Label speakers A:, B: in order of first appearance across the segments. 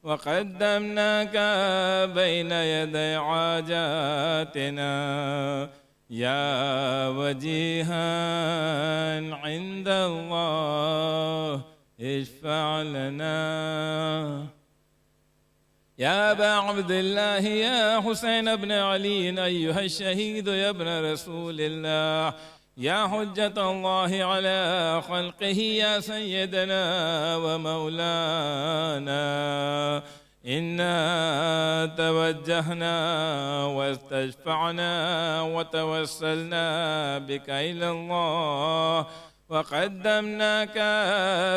A: وقدمناك بين يدي حاجاتنا يا وجيها عند الله اشفع لنا. يا أبا عبد الله يا حسين بن علي أيها الشهيد يا ابن رسول الله يا حجة الله على خلقه يا سيدنا ومولانا، إنا توجهنا واستشفعنا وتوسلنا بك إلى الله وقدمناك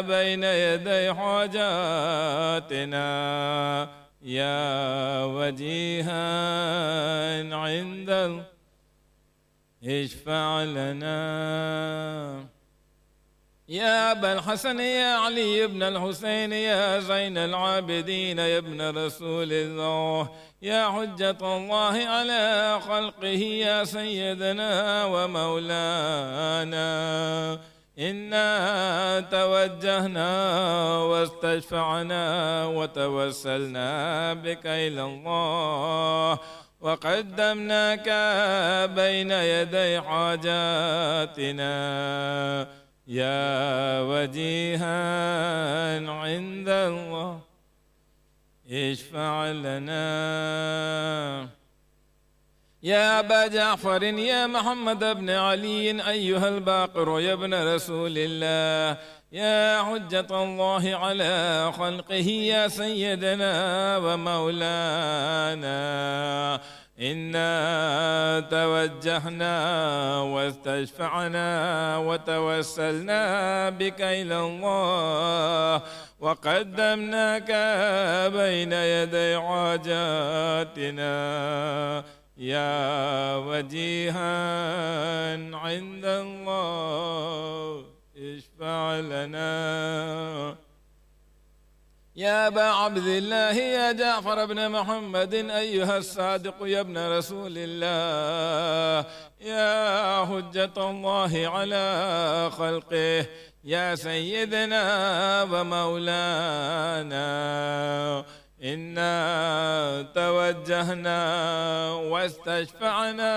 A: بين يدي حاجاتنا يا وجيها عند الله اشفع لنا. يا أبا الحسن يا علي بن الحسين يا زين العابدين يا ابن رسول الله يا حجة الله على خلقه يا سيدنا ومولانا، إنا توجهنا واستشفعنا وتوسلنا بك إلى الله وقدمناك بين يدي حاجاتنا يا وجيها عند الله اشفع لنا. يا أبا جعفر يا محمد بن علي أيها الباقر يا ابن رسول الله يا حجة الله على خلقه يا سيدنا ومولانا، إنا توجهنا واستشفعنا وتوسلنا بك إلى الله وقدمناك بين يدي حاجاتنا يا وجيها عند الله اشفع لنا. يا أبا عبد الله يا جعفر بن محمد أيها الصادق يا ابن رسول الله يا حجة الله على خلقه يا سيدنا ومولانا، إنا توجهنا واستشفعنا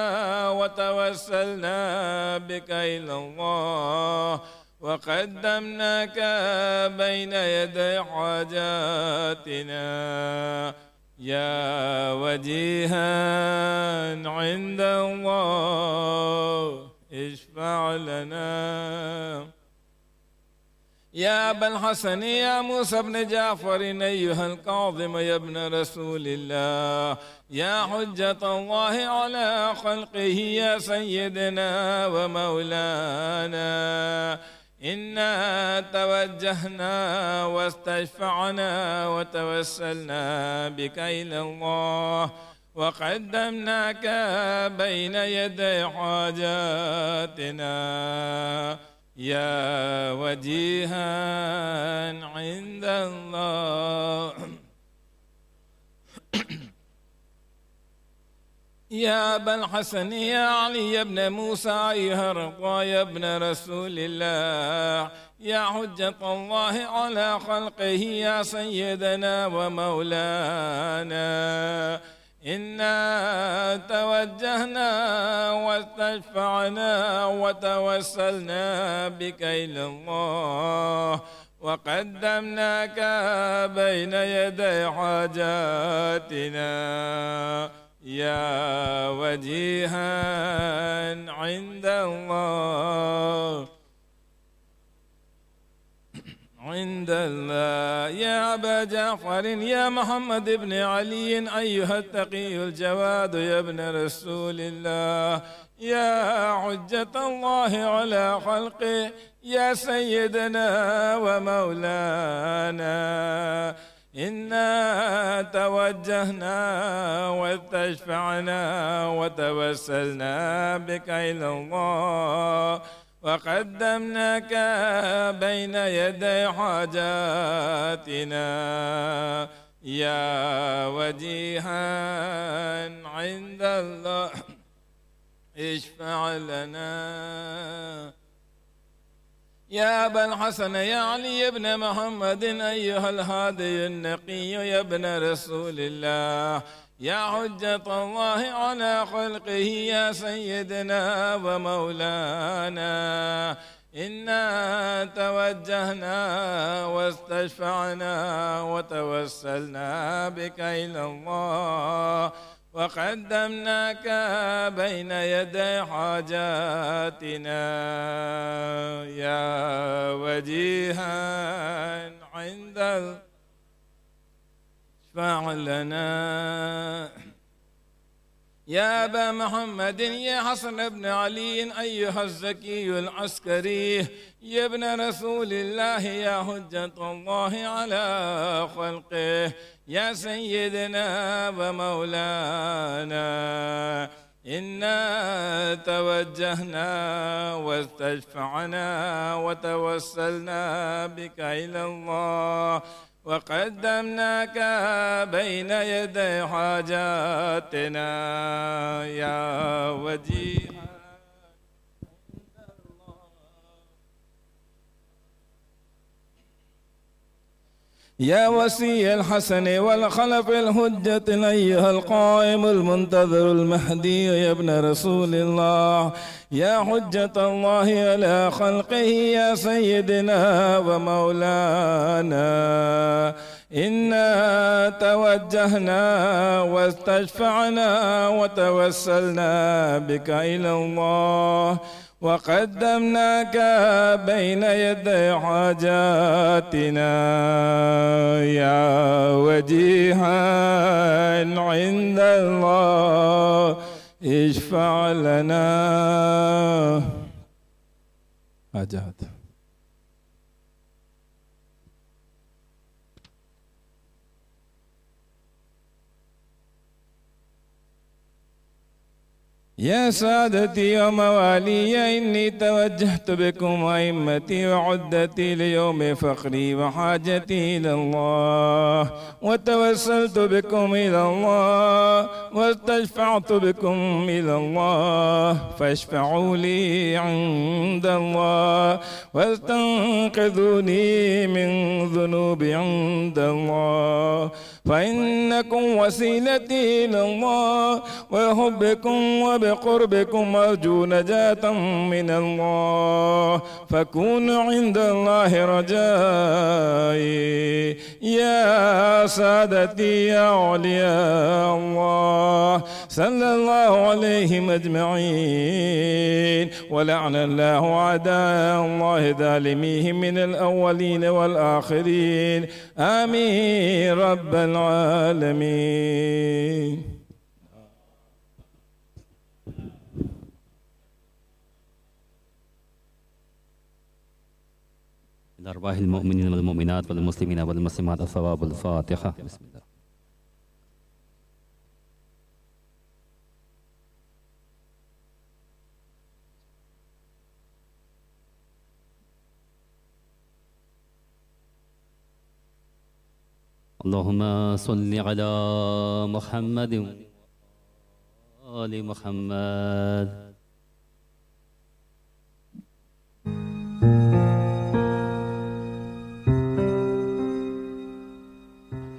A: وتوسلنا بك إلى الله وقدمناك بين يدي حاجاتنا يا وجيها عند الله اشفع لنا. يا أبا الحسن يا موسى بن جعفر أيها الكاظم يا ابن رسول الله يا حجة الله على خلقه يا سيدنا ومولانا، إنا توجهنا واستشفعنا وتوسلنا بك إلى الله وقدمناك بين يدي حاجاتنا يا وجيها عند الله. يا أبا الحسن يا علي بن موسى أيها الرضا يا ابن رسول الله يا حجة الله على خلقه يا سيدنا ومولانا، إنا توجهنا واستشفعنا وتوسلنا بك إلى الله وقدمناك بين يدي حاجاتنا يا وجيها عند الله عند الله. يا أبا جعفر يا محمد بن علي أيها التقي الجواد يا ابن رسول الله يا حجة الله على خلقه يا سيدنا ومولانا، إنا توجهنا واستشفعنا وتوسلنا بك إلى الله وقدمناك بين يدي حاجاتنا يا وجيها عند الله اشفع لنا. يا أبا الحسن يا علي بن محمد أيها الهادي النقي يا ابن رسول الله يا حجة الله على خلقه يا سيدنا ومولانا إنا توجهنا واستشفعنا وتوسلنا بك إلى الله وقدمناك بين يدي حاجاتنا يا وجيها عند اشفع لنا يا أبا محمد يا حسن بن علي أيها الزكي العسكري يا ابن رسول الله يا حجة الله على خلقه يا سيدنا ومولانا إنا توجهنا واستشفعنا وتوسلنا بك إلى الله وقدمناك بين يدي حاجاتنا يا وجيها يا وصي الحسن والخلف الحجة أيها القائم المنتظر المهدي يا ابن رسول الله يا حجة الله على خلقه يا سيدنا ومولانا إنا توجهنا واستشفعنا وتوسلنا بك إلى الله وقدمناك بين يدي حاجاتنا يا وجيها عند الله اشفع لنا حاجات. يا سادتي وموالي إني توجهت بكم أئمتي وعدتي ليوم فقري وحاجتي إلى الله وتوسلت بكم إلى الله واستشفعت بكم إلى الله فاشفعوا لي عند الله واستنقذوني من ذنوبي عند الله فإنكم وسيلتي إلى الله وحبكم وبقربكم أرجو نجاة من الله فكونوا عند الله رجائي يا سادتي يا أولياء الله صلى الله عليهم أجمعين ولعن الله أعداء الله ظالميهم من الأولين والآخرين آمين رب العالمين.
B: لأرواح المؤمنين والمؤمنات والمسلمين والمسلمات الثواب الفاتحة. بسم الله. اللهم صل على محمد وآل محمد.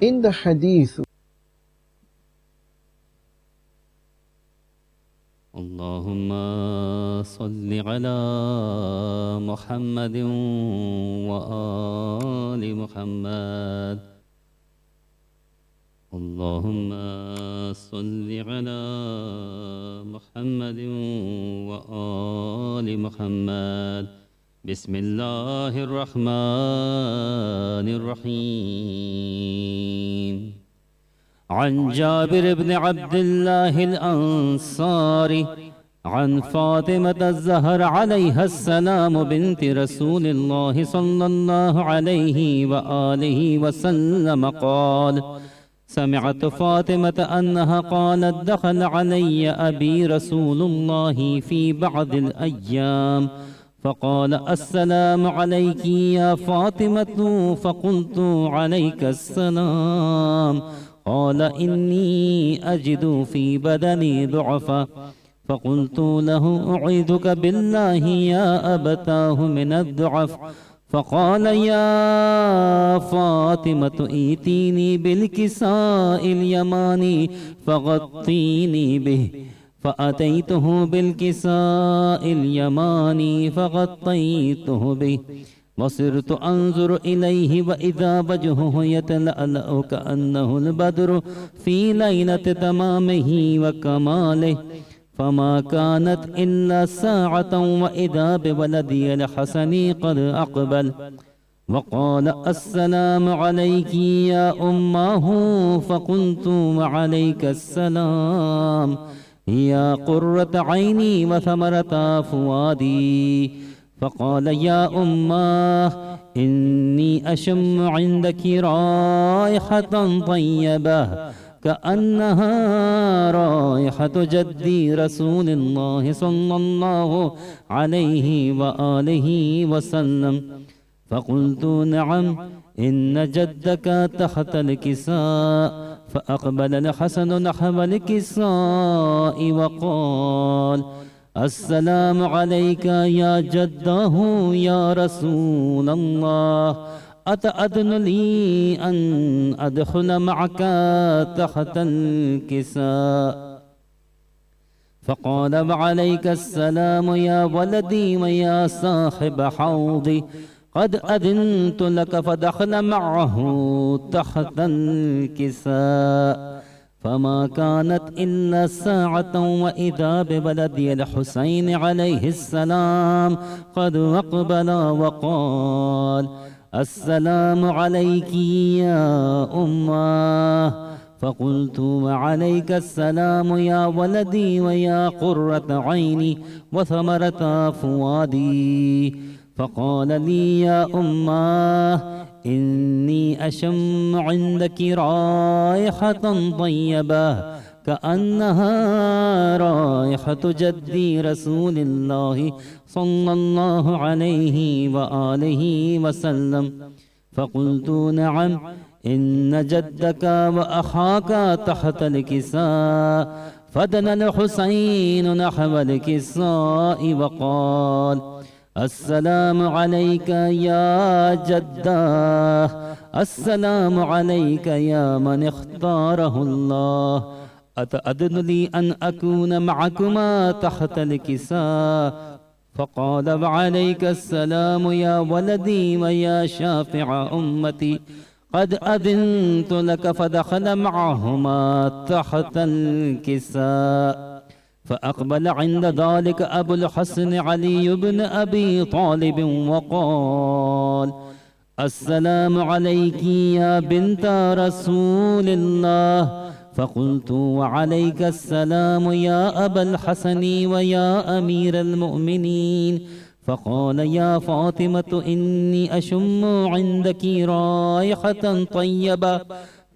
C: In the hadith,
B: اللهم صل على محمد وآل محمد. اللهم صل على محمد وآل محمد. بسم الله الرحمن الرحيم. عن جابر بن عبد الله الأنصاري عن فاطمة الزهر عليها السلام بنت رسول الله صلى الله عليه وآله وسلم قال: سمعت فاطمة أنها قالت: دخل علي أبي رسول الله في بعض الأيام فقال: السلام عليك يا فاطمة. فقلت: عليك السلام. قال: إني أجد في بدني ضعفا فقلت له أعيذك بالله يا أبتاه من الضعف. فقال يا فاطمة ائتيني بالكساء اليماني فغطيني به. فأتيته بالكساء اليماني فغطيته به، وصرت أنظر إليه وإذا وجهه يتلألأ كأنه البدر في ليلة تمامه وكماله. فما كانت إلا ساعة وإذا بولدي الحسن قد أقبل وقال السلام عليك يا أماه. فقلت وعليك السلام يا قرة عيني وثمرة فؤادي. فقال يا أماه إني أشم عندك رائحة طيبة كأنها رائحة جدي رسول الله صلى الله عليه وآله وسلم. فقلت نعم إن جدك تحت الكساء. فأقبل الحسن نحو الكساء وقال السلام عليك يا جداه يا رسول الله، أتأذن لي أن أدخل معك تحت الكساء؟ فقال وعليك السلام يا ولدي ويا صاحب حوضي، قد أذنت لك. فدخل معه تحت الكساء. فما كانت إلا ساعة وإذا بولدي الحسين عليه السلام قد أقبل وقال السلام عليك يا أماه. فقلت وعليك السلام يا ولدي ويا قرة عيني وثمرة فؤادي. فقال لي يا أماه إني أشم عندك رائحة طيبة كأنها رائحة جدي رسول الله صلى الله عليه وآله وسلم. فقلت نعم إن جدك وأخاك تحت الكساء. فدنا الحسين نحو الكساء وقال السلام عليك يا جداه، السلام عليك يا من اختاره الله، أتأذن لي أن أكون معكما تحت الكساء؟ فقال وعليك السلام يا ولدي ويا شافع أمتي، قد أذنت لك. فدخل معهما تحت الكساء. فأقبل عند ذلك أبو الحسن علي بن أبي طالب وقال السلام عليك يا بنت رسول الله. فقلت وعليك السلام يا أبا الحسن ويا أمير المؤمنين. فقال يا فاطمة إني أشم عندك رائحة طيبة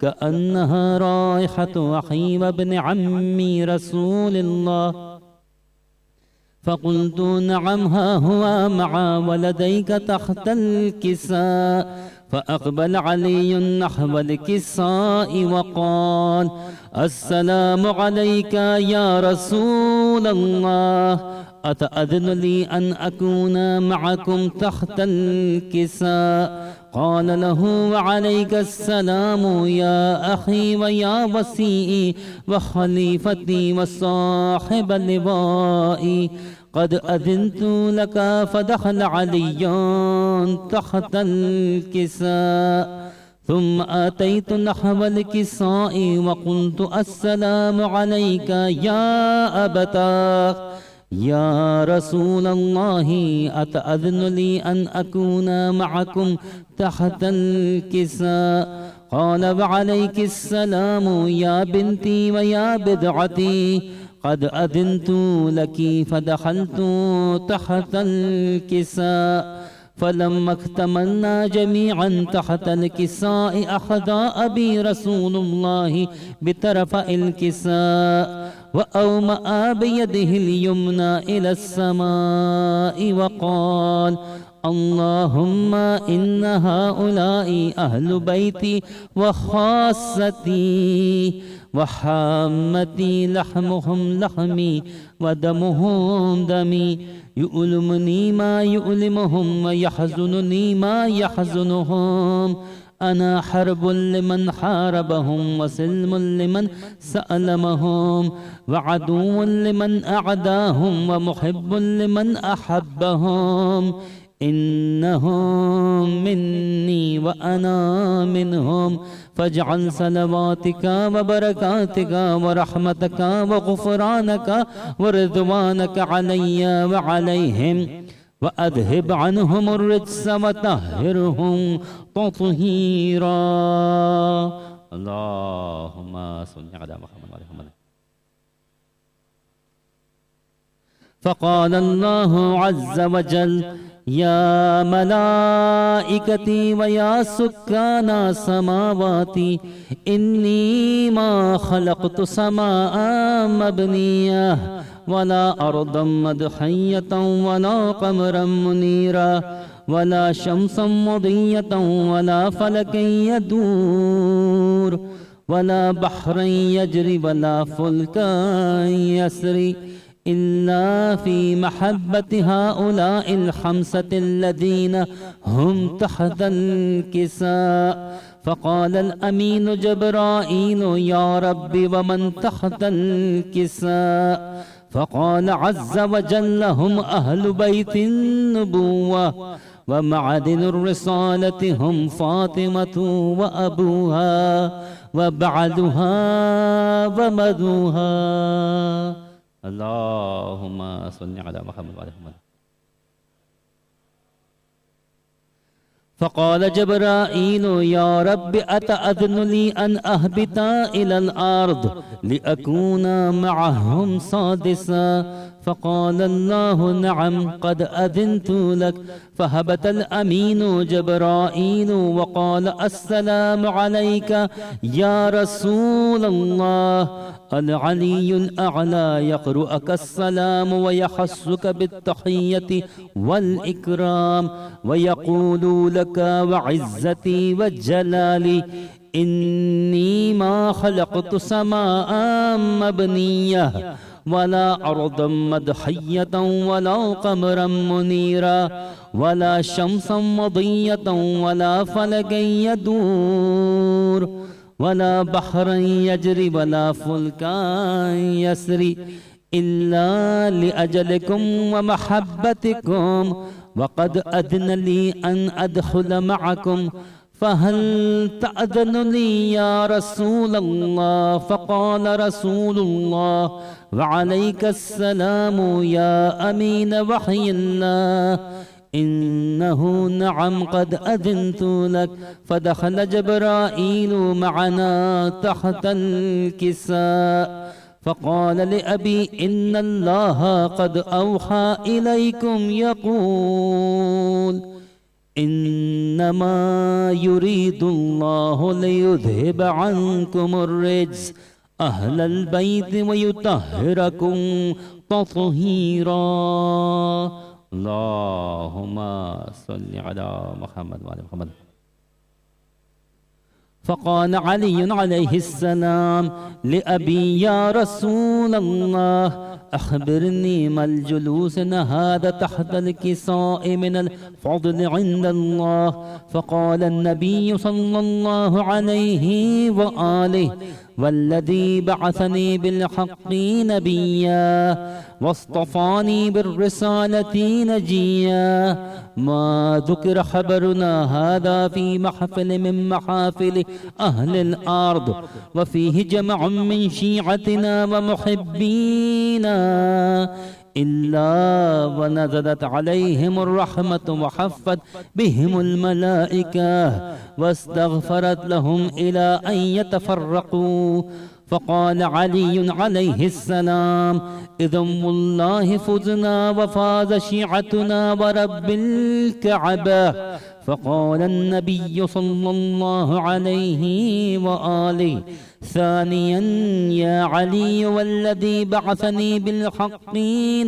B: كأنها رائحة أخي بن عمي رسول الله. فقلت نعم ها هو مع ولديك تحت الكساء. فأقبل علي نحو الكساء وقال السلام عليك يا رسول الله، أتأذن لي أن أكون معكم تحت الكساء؟ قال له وعليك السلام يا أخي ويا وسيئي وخليفتي وصاحب لوائي، قد أذنت لك. فدخل علي تحت الكساء. ثم أتيت نحو الكساء وقلت السلام عليك يا أبتاه يا رسول الله، أتأذن لي أن أكون معكم تحت الكساء؟ قال وعليك السلام يا بنتي ويا بدعتي، قد أذنت لك. فدخلت تحت الكساء. فلما اكتملنا جميعا تحت الكساء أخذ أبي رسول الله بطرف الكساء وأومأ بيده اليمنى إلى السماء وقال اللهم إن هؤلاء أهل بيتي وخاصتي وحامتي، لحمهم لحمي ودمهم دمي، يؤلمني ما يؤلمهم ويحزنني ما يحزنهم. أنا حرب لمن حاربهم وسلم لمن سألمهم، وعدو لمن أعداهم ومحب لمن أحبهم. إنهم مني وأنا منهم، فاجعل صلواتك وبركاتك ورحمتك وغفرانك ورضوانك علي وعليهم، وأذهب عنهم الرجس وطهرهم تطهيرا. اللهم صل على محمد وعلى محمد. فقال الله عز وجل: يا ملائكتي ويا سكان سماواتي، إني ما خلقت سماء مبنية ولا أرضا مدحية ولا قمرا منيرا ولا شمسا مضية ولا فلكا يدور ولا بحرا يجري ولا فلكا يسري إلا في محبة هؤلاء الخمسة الذين هم تحت الكساء. فقال الأمين جبرائيل: يا رب ومن تحت الكساء؟ فقال عز وجل: هم أهل بيت النبوة ومعدن الرسالة، هم فاطمة وأبوها وبعلها ومدوها. اللهم صل على محمد وعلى محمد. فقال جبرائيل: يا رب أتأذن لي أن أهبط إلى الأرض لأكون معهم سادسا؟ فقال الله: نعم قد أذنت لك. فهبط الأمين جبرائيل وقال: السلام عليك يا رسول الله. العلي الأعلى يقرؤك السلام ويخصك بالتحية والإكرام ويقول لك: وعزتي وجلالي إني ما خلقت سماء مبنية ولا أرضا مدحية ولا قمرا منيرا ولا شمسا مضية ولا فلكا يدور ولا بحرا يجري ولا فلكا يسري إلا لأجلكم ومحبتكم، وقد أذن لي أن أدخل معكم، فهل تأذن لي يا رسول الله؟ فقال رسول الله: وعليك السلام يا أمين وحي الله، إنه نعم قد أذنت لك. فدخل جبرائيل معنا تحت الكساء، فقال لأبي: إن الله قد أوحى إليكم يقول: إنما يريد الله ليذهب عنكم الرجس أهل البيت ويطهركم تطهيرا. اللهم صل على محمد وعلى محمد. فقال علي عليه السلام لأبي: يا رسول الله، أخبرني ما الجلوس هذا تحت الكساء من الفضل عند الله؟ فقال النبي صلى الله عليه وآله: والذي بعثني بالحق نبيا واصطفاني بالرسالة نجيا، ما ذكر خبرنا هذا في محفل من محافل أهل الأرض، وفيه جمع من شيعتنا ومحبينا، إلا ونزلت عليهم الرحمة وحفت بهم الملائكة واستغفرت لهم إلى أن يتفرقوا. فقال علي عليه السلام: إذا والله فزنا وفاز شيعتنا ورب الكعبة. فقال النبي صلى الله عليه وآله: ثانيا يا علي، والذي بعثني بالحق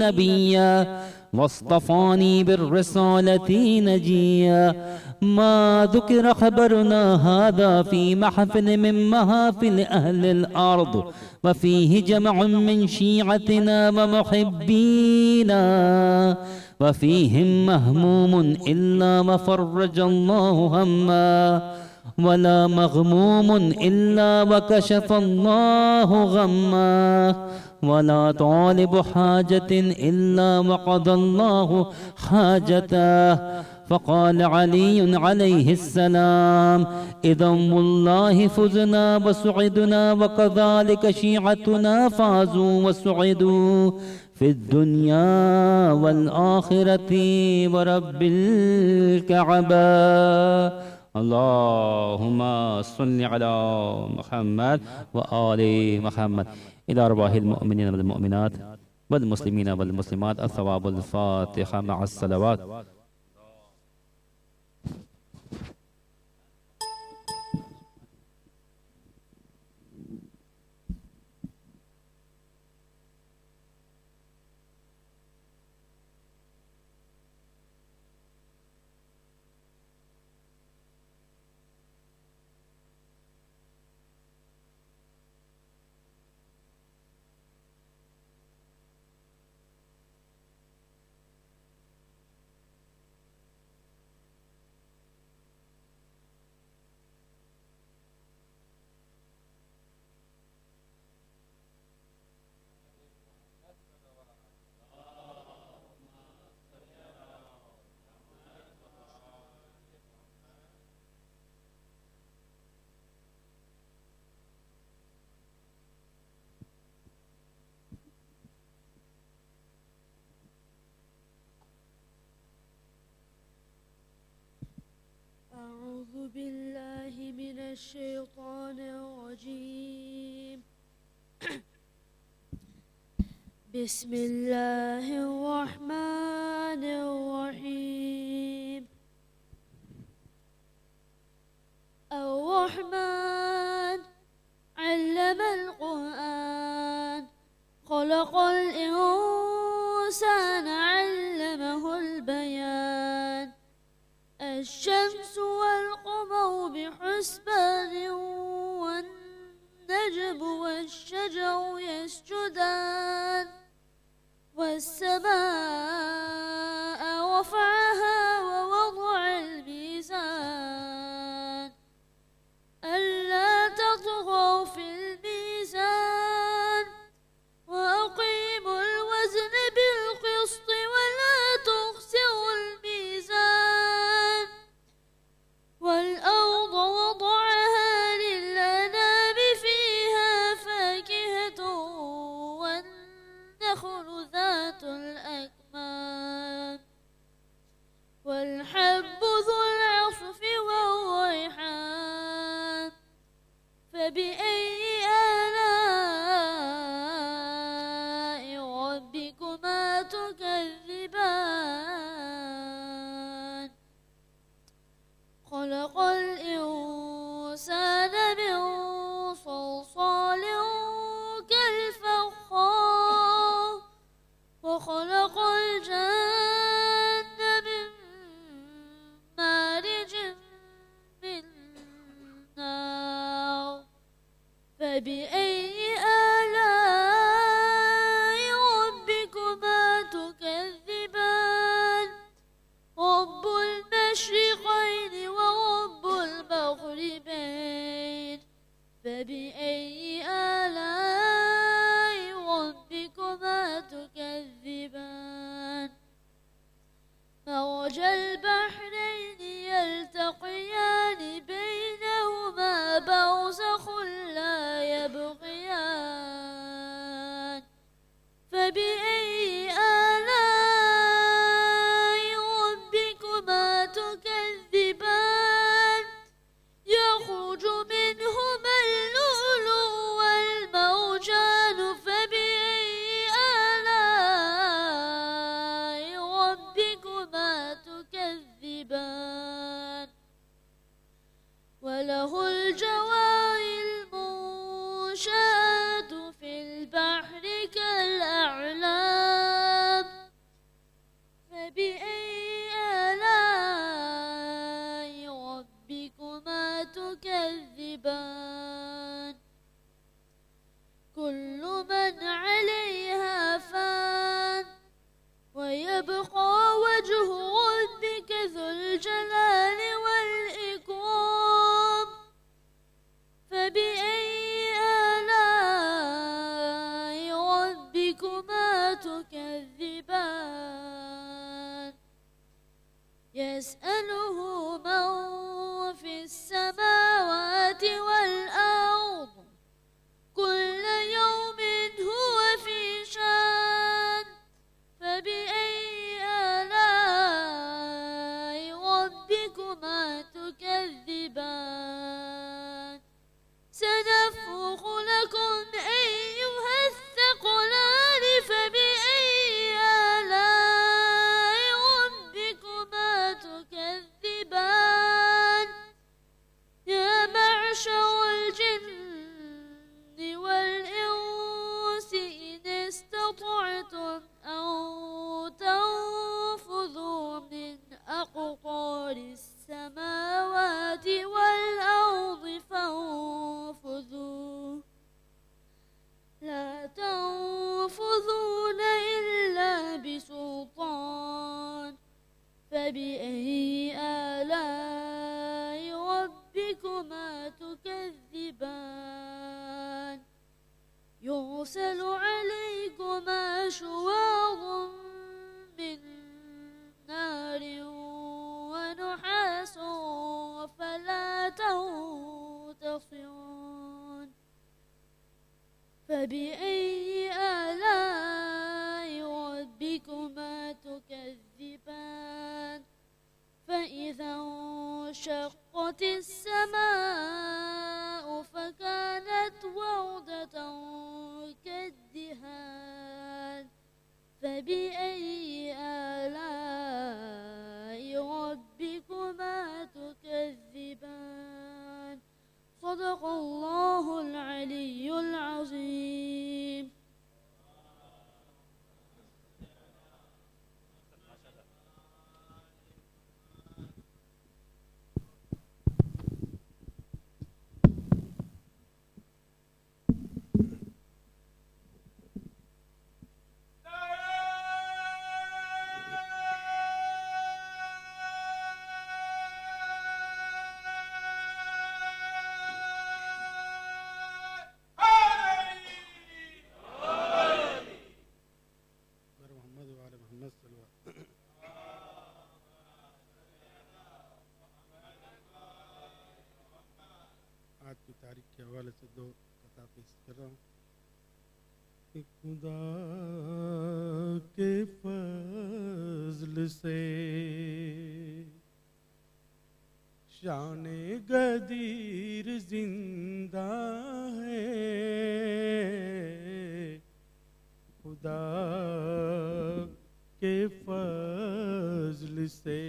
B: نبيا واصطفاني بالرسالة نجيا. ما ذكر خبرنا هذا في محفل من محافل أهل الأرض، وفيه جمع من شيعتنا ومحبينا، وفيهم مهموم إلا وفرج الله هما، ولا مغموم إلا وكشف الله غما، ولا طالب حاجة إلا وقضى الله حاجته. فقال علي عليه السلام: إذا والله فزنا وسعدنا، وكذلك شيعتنا فازوا وسعدوا في الدنيا والآخرة ورب الكعبة. اللهم صل على محمد وآل محمد. إلى أرواح المؤمنين والمؤمنات والمسلمين والمسلمات الثواب. الفاتحة مع الصلوات.
D: أعوذ بالله من الشيطان الرجيم. بسم الله الرحمن الرحيم. الرحمن علم القرآن، خلق الإنسان علمه البيان. الشمس والقمر بحسبان، والنجم والشجر يسجدان. والسماء رفعها ووضع الميزان، ألا تطغوا في الميزان، وأقيموا الوزن بالقسط ولا تخسروا الميزان. والأرض وضعها للأنام، فيها فاكهة والنخل ذات الأكمام، والحب ذو العصف والريحان. فبأي آلاء ربكما تكذبان؟ خلق الإنسان من صلصال كالفخار، وخلق الجن من مارج من نار. فبأي آلاء ربكما تكذبان؟ رب المشرقين ورب المغربين. فبأي آلاء ربكما تكذبان؟ مرج البحرين يلتقيان، بينهما برزخ لا يبغيان. فبأي آلاء ربكما تكذبان؟ يخرج منهما اللؤلؤ والمرجان. فبأي آلاء ربكما تكذبان؟ وله الجوار المنشآت في البحر كالأعلام. ينفذون إلا بسلطان فبأي آلاء ربكما تكذبان يرسل عليكما شواظ من نار ونحاس فلا تنتصران فبأي آلاء ربكما تكذبان فإذا انشقت السماء فكانت وردة كالدهان فبأي آلاء ربكما تكذبان صدق الله العلي العظيم.
E: आज की तारीख के हवाले से दो कथा पेश कर रहा हूँ। खुदा के फज़ल से शाने गदीर जिंदा है, खुदा के फज़ल से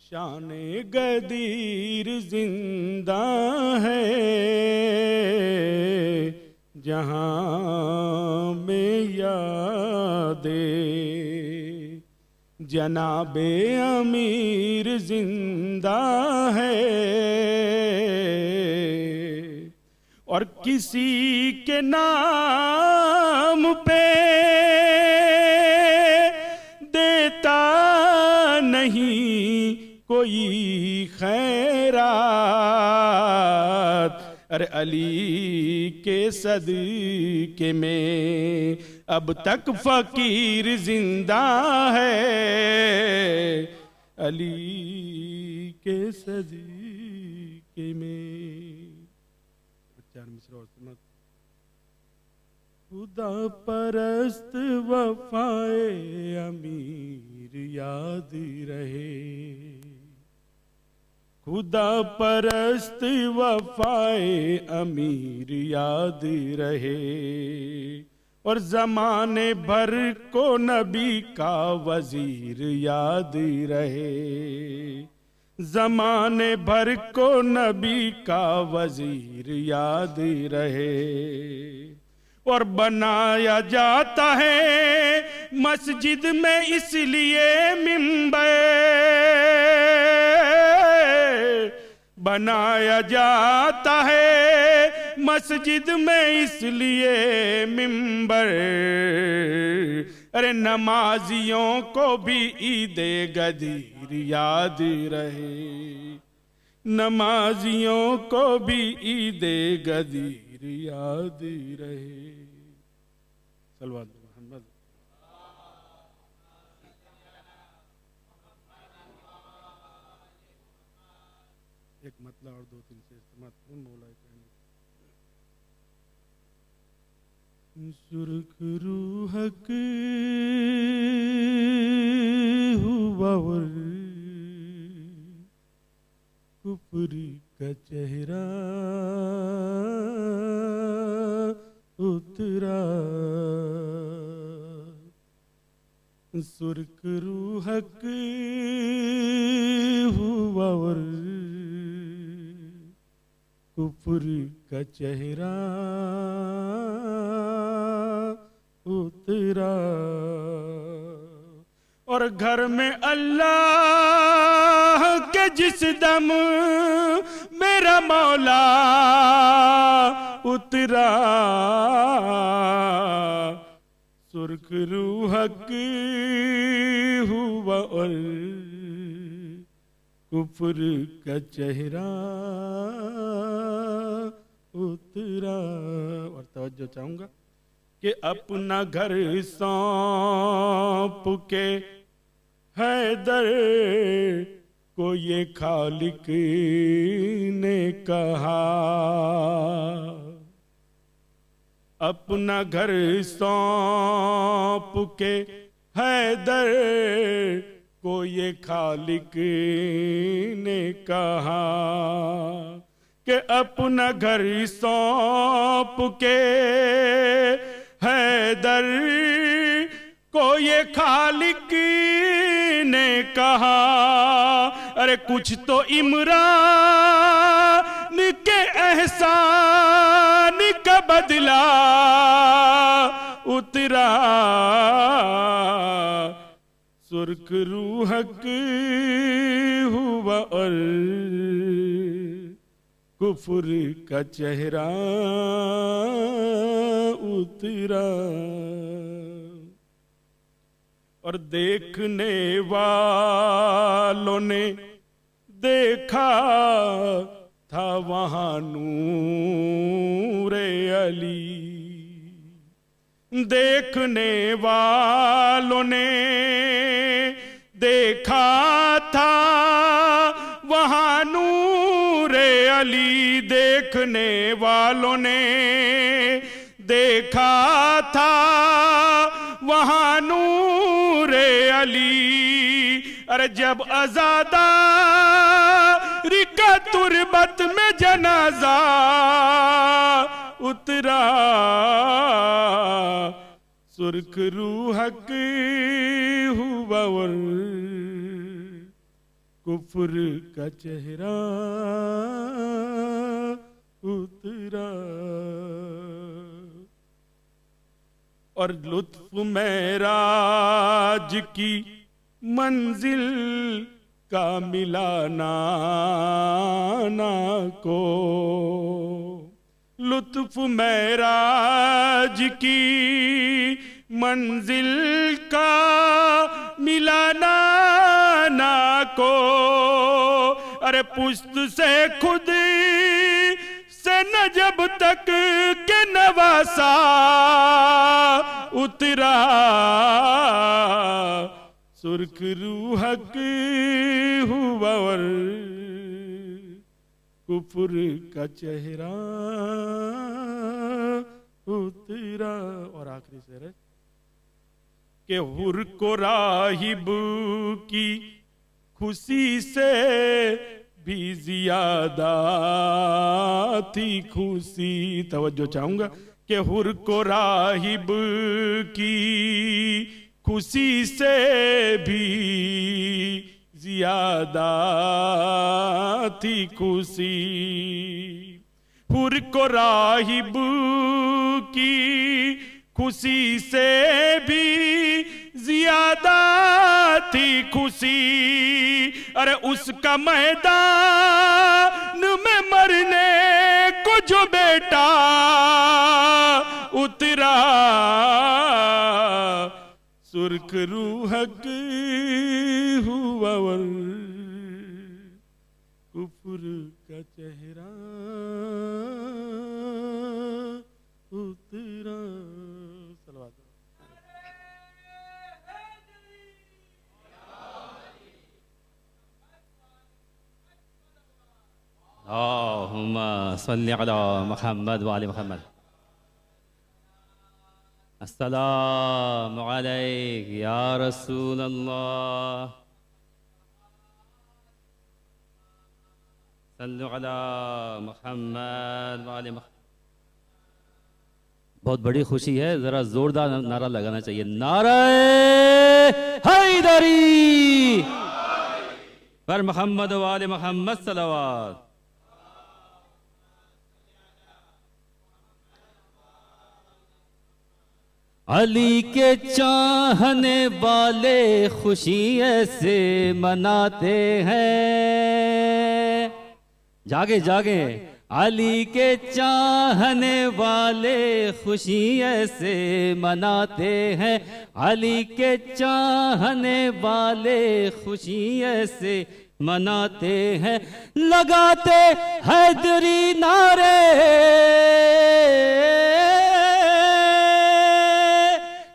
E: शाने गदीर जिंदा है, जहाँ में यादे जनाबे अमीर जिंदा है। और किसी के नाम पे देता नहीं कोई खैरात, अरे अली के सदके में अब तक फकीर जिंदा है, अली के सदके में। चार मिसरा और सुना। खुदा परस्त वफाए अमीर याद रहे, खुदा परस्त वफाए अमीर याद रहे, और ज़माने भर को नबी का वजीर याद रहे, ज़माने भर को नबी का वजीर याद रहे। और बनाया जाता है मस्जिद में इसलिए मिंबर, बनाया जाता है मस्जिद में इसलिए मिंबर, अरे नमाजियों को भी ईदे गदीर याद रहे, नमाजियों को भी ईदे गदीर याद रहे। सल्लल्लाहु अलैहि मोहम्मद। एक मतला और दो तीन से इस्तेमाल मौला कहने। सुर्ख रूहक हुआ और कुफरी का चेहरा उतरा, सुर्ख रूहक हुआ और कुफर का चेहरा उतरा, और घर में अल्लाह के जिस दम मेरा मौला उतरा, सुर्ख रूहक हुआ और कुफर का चेहरा उतरा। और तवज्जो चाहूंगा कि अपना घर सौंप के हैदर को ये खालिक ने कहा, अपना घर सौंप के हैदर को ये खालिक ने कहा कि अपना घर सौंप के हैदर को ये खालिक ने कहा। अरे कुछ तो इमरान के एहसान का बदला उतरा, सुर्ख रूहक हुआ और कुफर का चेहरा उतरा। और देखने वालों ने देखा था वहां नूरे अली, देखने वालों ने देखा था वहां नूरे अली, देखने वालों ने देखा था वहां नूरे अली। अरे जब अज़ादारी का तुरबत में जनाजा उतरा, सुर्ख रूहक हुआ और कुफर का चेहरा उतरा। और लुत्फ मेराज की मंजिल का मिला नाना को, लुत्फ मेराज की मंजिल का मिला नाना को। अरे पुश्त से खुद से न जब तक के नवासा उतरा, सुर्ख रूहक हुआ और कुफर का चेहरा उतरा। और आखिरी शेर है कि हुर को राहिब की खुशी से भी ज्यादा थी खुशी। तवज्जो चाहूंगा कि हुर को राहिब की खुशी से भी ज्यादा थी खुशी, हुर को राहिब की खुशी से भी ज्यादा थी खुशी। अरे उसका मैदान में मरने को जो बेटा उतरा, सुर्ख रूहक हुआ और कुफर का चेहरा उतरा।
B: अल्लाहुम्मा सल्ली अला मुहम्मद व आले मुहम्मद। अस्सलामु अलैका या रसूल अल्लाह, सल्लु अला मुहम्मद व आले मुहम्मद। बहुत बड़ी खुशी है, जरा जोरदार नारा लगाना चाहिए, नारे हैदरी पर मोहम्मद व आले मोहम्मद सलवात। अली के चाहने वाले खुशी ऐसे मनाते हैं, जागे जागे अली के चाहने वाले खुशी ऐसे मनाते हैं, अली के चाहने वाले खुशी ऐसे मनाते हैं, लगाते हैदरी नारे,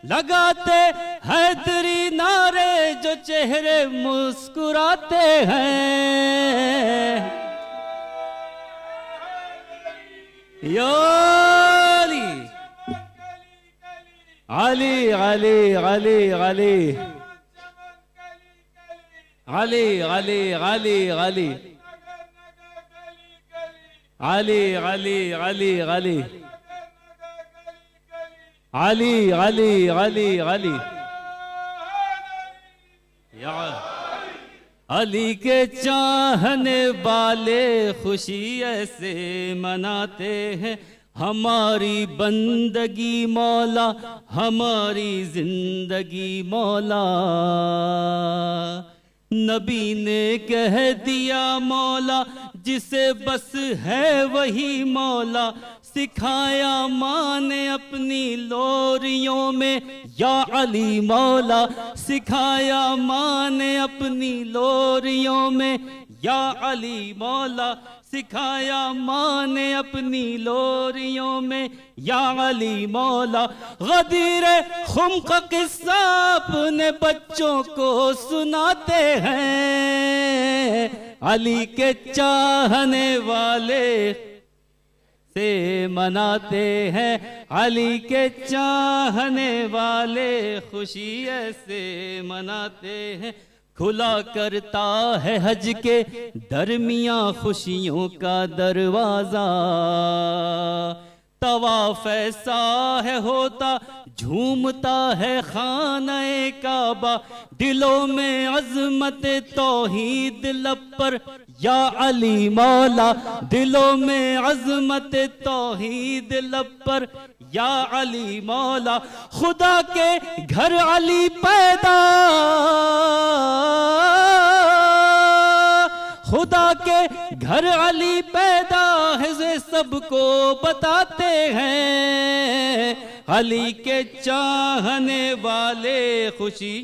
B: लगाते हैदरी नारे जो चेहरे मुस्कुराते हैं। या अली अली अली अली अली अली अली अली अली अली अली अली अली अली अली अली या अली के चाहने वाले खुशी ऐसे मनाते हैं, हमारी बंदगी मौला, हमारी जिंदगी मौला। नबी ने कह दिया मौला, जिसे बस है वही मौला, सिखाया माँ ने अपनी लोरियों में या अली मौला, सिखाया माँ ने अपनी लोरियों में या अली मौला, सिखाया माँ ने अपनी लोरियों में या अली मौला। गदीर खुम का किस्सा अपने बच्चों को सुनाते हैं, अली के चाहने वाले से मनाते हैं, अली के चाहने वाले खुशी ऐसे मनाते हैं। खुला करता है हज के दरमियां खुशियों का दरवाजा, तवाफ ऐसा है होता झूमता है खाने काबा, दिलों में अजमत तौहीद लब पर या अली मौला, दिलों में अजमत तौहीद लब पर या अली मौला। खुदा के घर अली पैदा, खुदा के घर अली पैदा है, से सबको बताते हैं, अली के चाहने वाले खुशी,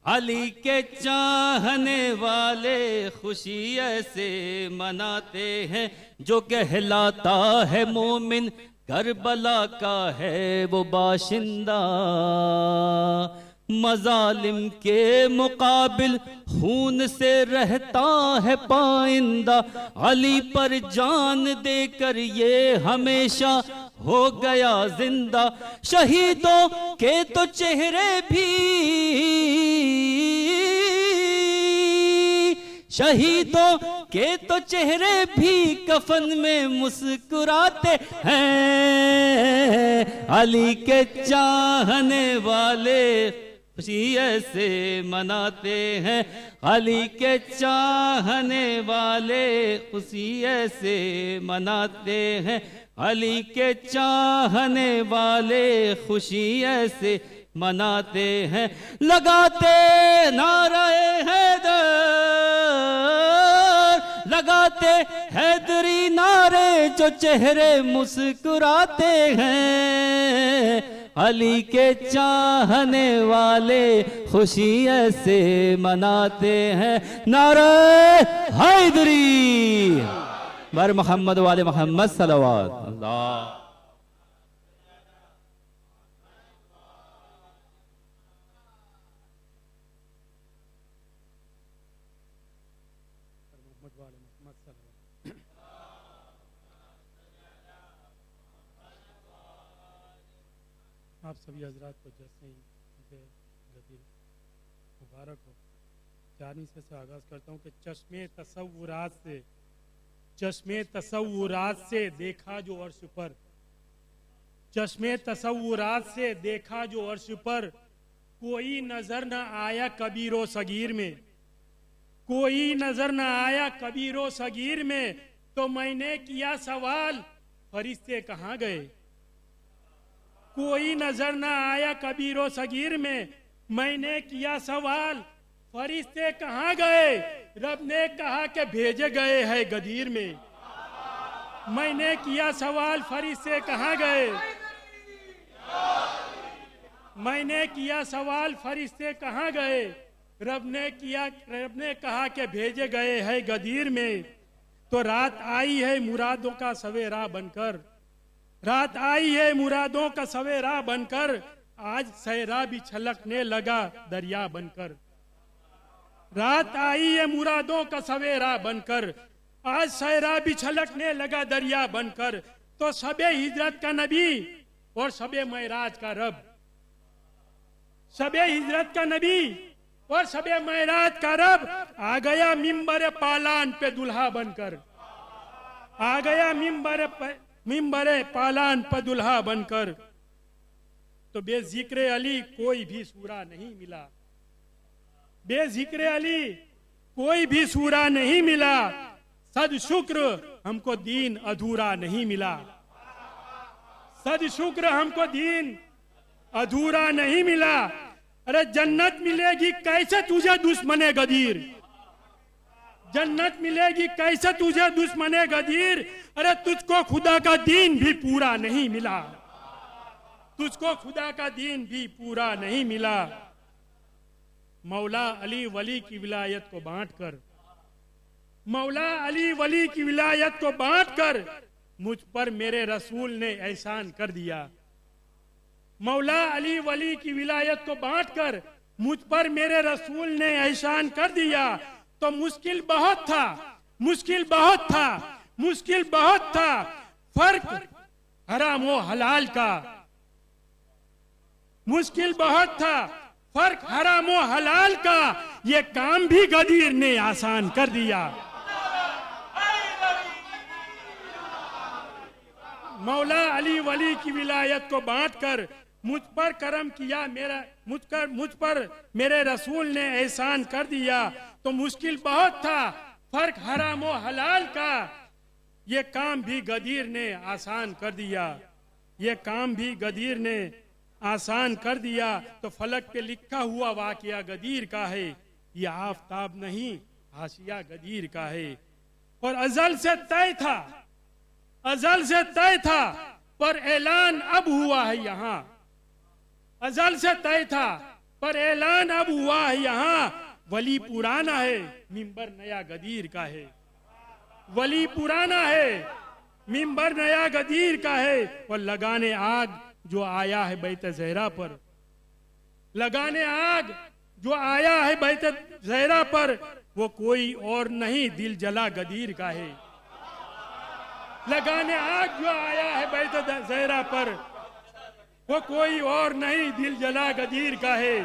B: अली के चाहने वाले खुशी ऐसे मनाते हैं। जो कहलाता है मोमिन करबला का है वो बाशिंदा, मजालिम के मुकाबिल खून से रहता है पाइंदा, अली पर जान देकर ये हमेशा हो गया जिंदा। शहीदों के तो चेहरे भी, शहीदों के तो चेहरे भी कफन में मुस्कुराते हैं, अली के चाहने वाले खुशी ऐसे मनाते हैं, अली के चाहने वाले खुशी ऐसे मनाते हैं, अली के चाहने वाले खुशी ऐसे मनाते हैं। लगाते नारे हैदर, लगाते हैदरी नारे जो चेहरे मुस्कुराते हैं, अली के चाहने वाले खुशी ऐसे मनाते हैं। नारे हैदरी बर मोहम्मद वाले मोहम्मद सल्लल्लाहु अल्लाह।
E: आप सभी हजरात को जैसे ही जदीद मुबारक हो, चारवीं से आगाज़ करता हूँ कि चश्मे तसव्वुरात से देखा जो अर्श पर, चश्मे तसव्वुरात से देखा जो अर्श पर, कोई नजर न आया कबीरो सगीर में, कोई नजर न आया कबीरो सगीर में। तो मैंने किया सवाल फरिश्ते कहाँ गए, कोई नजर न आया कबीरो सगीर में। मैंने किया सवाल फरिश्ते कहाँ गए? रब ने कहा कि भेजे गए हैं गदीर में। मैंने किया सवाल, फरिश्ते कहाँ गए? मैंने किया सवाल, फरिश्ते कहाँ गए? रब ने कहा कि भेजे गए हैं गदीर में। तो रात आई है मुरादों का सवेरा बनकर, रात आई है मुरादों का सवेरा बनकर, आज सहरा भी छलकने लगा दरिया बनकर। रात आई है मुरादों का सवेरा बनकर, आज सहरा भी छलकने लगा दरिया बनकर। तो सबे हिजरत का नबी और सबे महराज का रब, सबे हिजरत का नबी और सबे महराज का रब आ गया मिंबर पालान पे दुल्हा बनकर, आ गया मिंबर पालान पे दुल्हा बनकर। तो बेजिक्र अली कोई भी सूरा नहीं मिला, बेजिक्र अली कोई भी सूरा नहीं मिला। सद शुक्र हमको दीन अधूरा नहीं मिला, सद शुक्र हमको दीन अधूरा नहीं मिला। अरे जन्नत मिलेगी कैसे तुझे दुश्मने गदीर, जन्नत मिलेगी कैसे तुझे दुश्मने गदीर। अरे तुझको खुदा का दीन भी पूरा नहीं मिला, तुझको खुदा का दीन भी पूरा नहीं मिला। मौला अली वली की विलायत को बांटकर, मौला अली वली की विलायत को बांटकर मुझ पर मेरे रसूल ने एहसान कर दिया। मौला अली वली की विलायत को बांटकर मुझ पर मेरे रसूल ने एहसान कर दिया। तो मुश्किल बहुत था, मुश्किल बहुत था, मुश्किल बहुत था फर्क हराम व हलाल का, मुश्किल बहुत था फर्क हराम व हलाल का। ये काम भी गदीर ने आसान कर दिया। मौला अली वली की विलायत को बांटकर मुझ पर करम किया, मुझ पर मेरे रसूल ने एहसान कर दिया। तो मुश्किल बहुत था फर्क हराम व हलाल का, ये काम भी गदीर ने आसान कर दिया, ये काम भी गदीर ने आसान कर दिया। तो फलक पे लिखा हुआ वाकया गदीर का है, ये आफताब नहीं हाशिया गदीर का है। और अजल से तय था, अजल से तय था, पर ऐलान अब हुआ है यहाँ। अजल से तय था पर ऐलान अब हुआ है यहाँ। वली पुराना है मिंबर नया गदीर का है, वली पुराना है मिंबर नया गदीर का है। और लगाने आग जो आया है बैत ज़हरा पर, लगाने आग जो आया है बैत ज़हरा पर, वो कोई और नहीं दिल जला गदीर का है। लगाने आग जो आया है बैत ज़हरा पर, वो कोई और नहीं दिल जला गदीर का है।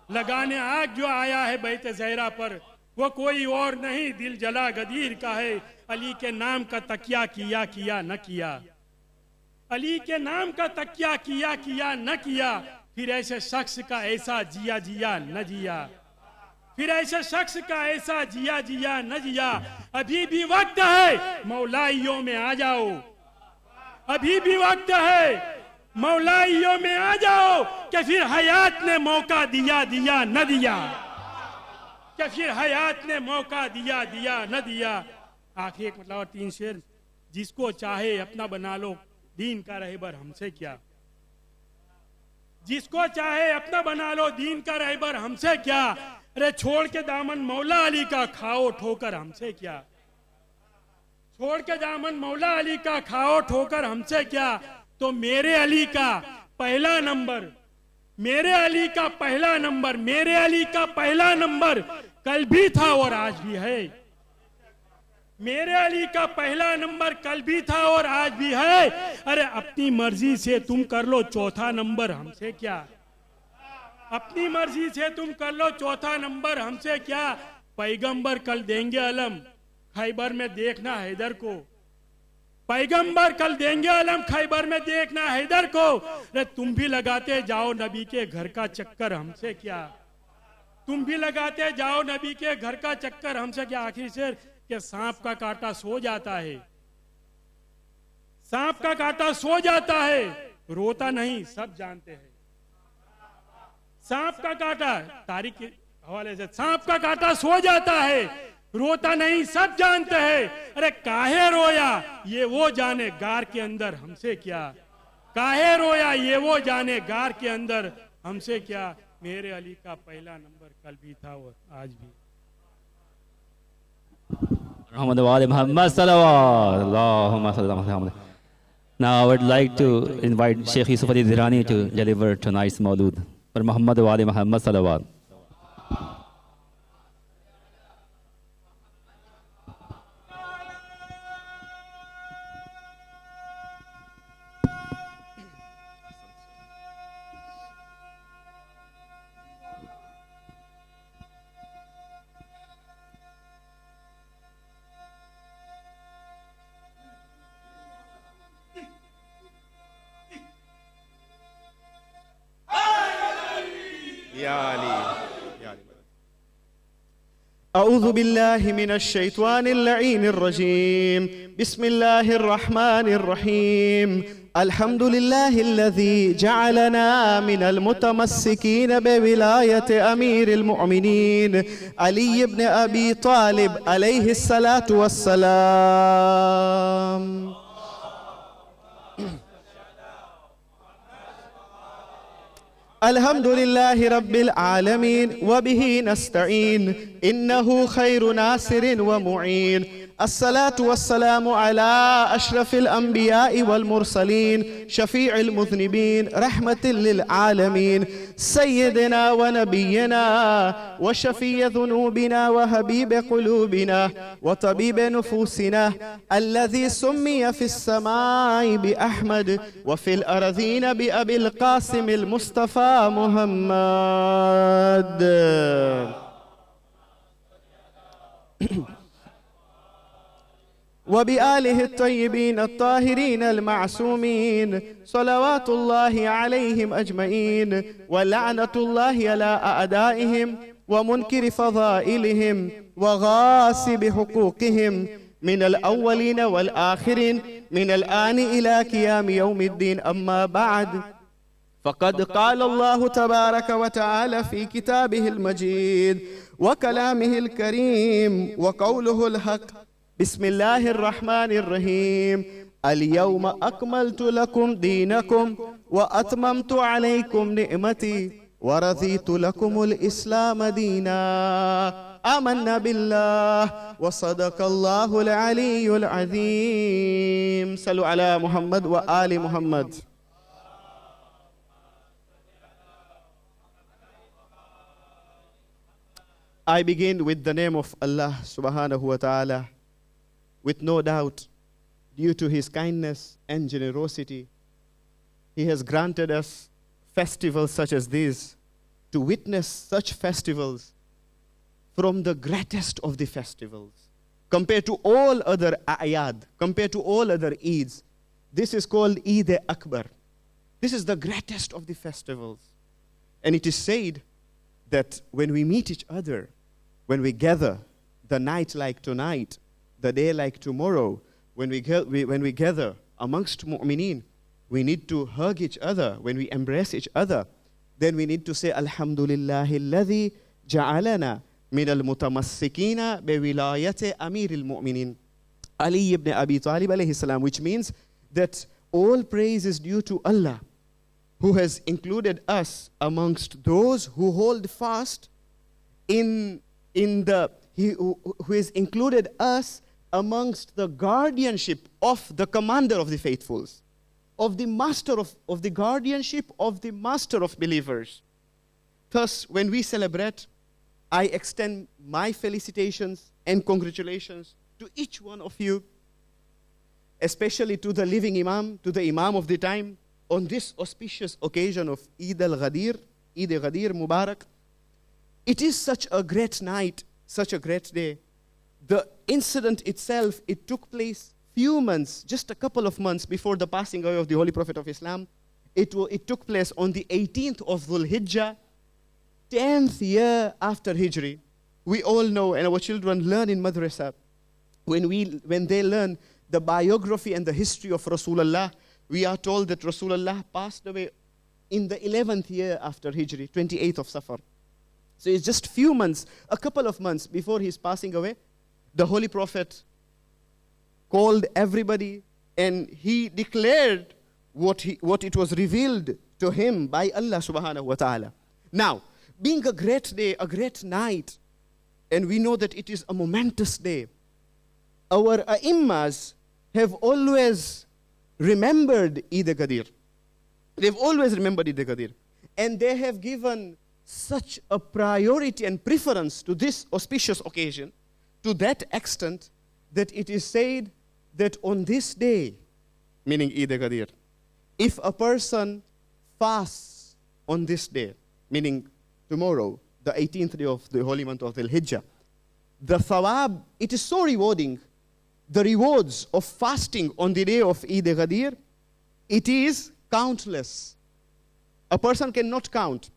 E: लगाने आग जो आया है बैत ज़हरा पर, वो कोई और नहीं दिल जला गदीर का है। अली के नाम का तकिया किया किया न किया, अली के नाम का तकिया किया किया न किया। फिर ऐसे शख्स का ऐसा जिया जिया न जिया, फिर ऐसे शख्स का ऐसा जिया जिया न जिया। अभी भी वक्त है मौलाइयों में आ जाओ, अभी भी वक्त है मौलाइयों में आ जाओ। कि फिर हयात ने मौका दिया दिया न दिया, कि फिर हयात ने मौका दिया दिया न दिया। आखिर एक मतलब और 3 शेर। जिसको चाहे अपना बना लो दीन का रहबर हमसे क्या, जिसको चाहे अपना बना लो दीन का रहबर हमसे क्या। अरे छोड़ के दामन मौला अली का खाओ ठोकर हमसे क्या, छोड़ के दामन मौला अली का खाओ ठोकर हमसे क्या। तो मेरे अली का पहला नंबर, मेरे अली का पहला नंबर, मेरे अली का पहला नंबर कल भी था और आज भी है। मेरे अली का पहला नंबर कल भी था और आज भी है। अरे अपनी मर्जी से तुम कर लो चौथा नंबर हमसे क्या, अपनी मर्जी से तुम कर लो चौथा नंबर हमसे क्या। पैगंबर कल देंगे अलम खैबर में देखना हैदर को, पैगंबर कल देंगे अलम खैबर में देखना हैदर को। अरे तुम भी लगाते जाओ नबी के घर का चक्कर हमसे क्या, तुम भी लगाते जाओ नबी के घर का चक्कर हमसे क्या। आखिर से कि सांप का कांटा सो जाता है, सांप का कांटा सो जाता है, रोता नहीं सब जानते हैं, सांप का काटा, तारीख के हवाले से, सांप का काटा सो जाता है, रोता नहीं सब जानते हैं। अरे काहे रोया ये वो जाने, गार के अंदर हमसे क्या। काहे रोया ये वो जाने, गार के अंदर हमसे क्या। मेरे अली का पहला नंबर कल भी था और आज भी।
B: Now I would like to invite Sheikh Yusuf Ali Zirani to deliver tonight's Maulud. For Muhammad wa Ali Muhammad Salawat.
F: أعوذ بالله من الشيطان اللعين الرجيم. بسم الله الرحمن الرحيم. الحمد لله الذي جعلنا من المتمسكين بولاية أمير المؤمنين علي بن أبي طالب عليه الصلاة والسلام. الحمد لله رب العالمين وبه نستعين إنه خير ناصر ومعين. الصلاة والسلام على أشرف الأنبياء والمرسلين شفيع المذنبين رحمة للعالمين سيدنا ونبينا وشفي ذنوبنا وحبيب قلوبنا وطبيب نفوسنا الذي سمي في السماء بأحمد وفي الأرضين بأبي القاسم المصطفى محمد. وبآله الطيبين الطاهرين المعصومين صلوات الله عليهم أجمعين ولعنة الله على أعدائهم ومنكر فضائلهم وغاصب حقوقهم من الأولين والآخرين من الآن إلى قيام يوم الدين. أما بعد، فقد قال الله تبارك وتعالى في كتابه المجيد وكلامه الكريم وقوله الحق: بسم الله الرحمن الرحيم. اليوم أكملت لكم دينكم وأتممت عليكم نعمتي ورضيت لكم الإسلام دينا. آمنا بالله وصدق الله العلي العظيم. صلوا على محمد وآل محمد. I begin with the name of Allah subhanahu wa ta'ala. With no doubt, due to His kindness and generosity, He has granted us festivals such as these, to witness such festivals from the greatest of the festivals. Compared to all other ayad, compared to all other Eids, this is called Eid Akbar. This is the greatest of the festivals. And it is said that when we meet each other, when we gather, the night like tonight, the day like tomorrow, when we gather amongst mu'mineen, we need to hug each other. When we embrace each other, then we need to say, Alhamdulillahi alladhi ja'alana min al-mutamassikina biwilayati Amir al-Mu'minin Ali ibn Abi Talib alayhi salam, which means that all praise is due to Allah, who has included us amongst those who hold fast who has included us amongst the guardianship of the commander of the faithfuls, of the master of the guardianship of the master of believers. Thus, when we celebrate, I extend my felicitations and congratulations to each one of you, especially to the living Imam, to the Imam of the time, on this auspicious occasion of Eid al-Ghadir, Eid al-Ghadir Mubarak. It is such a great night, such a great day. The incident itself, it took place few months, just a couple of months before the passing away of the Holy Prophet of Islam. It took place on the 18th of Dhul Hijjah, 10th year after Hijri. We all know, and our children learn in madrasa, when they learn the biography and the history of Rasulullah, we are told that Rasulullah passed away in the 11th year after Hijri, 28th of Safar. So it's just few months, a couple of months before he's passing away. The Holy Prophet called everybody and he declared what it was revealed to him by Allah subhanahu wa ta'ala. Now, being a great day, a great night, and we know that it is a momentous day, our A'immas have always remembered Eid al-Qadir. They've always remembered Eid al-Qadir. And they have given such a priority and preference to this auspicious occasion, to that extent that it is said that on this day, meaning Eid al-Qadir, if a person fasts on this day, meaning tomorrow, the 18th day of the holy month of Dhul-Hijjah, the thawab, it is so rewarding. The rewards of fasting on the day of Eid al-Qadir, it is countless. A person cannot count.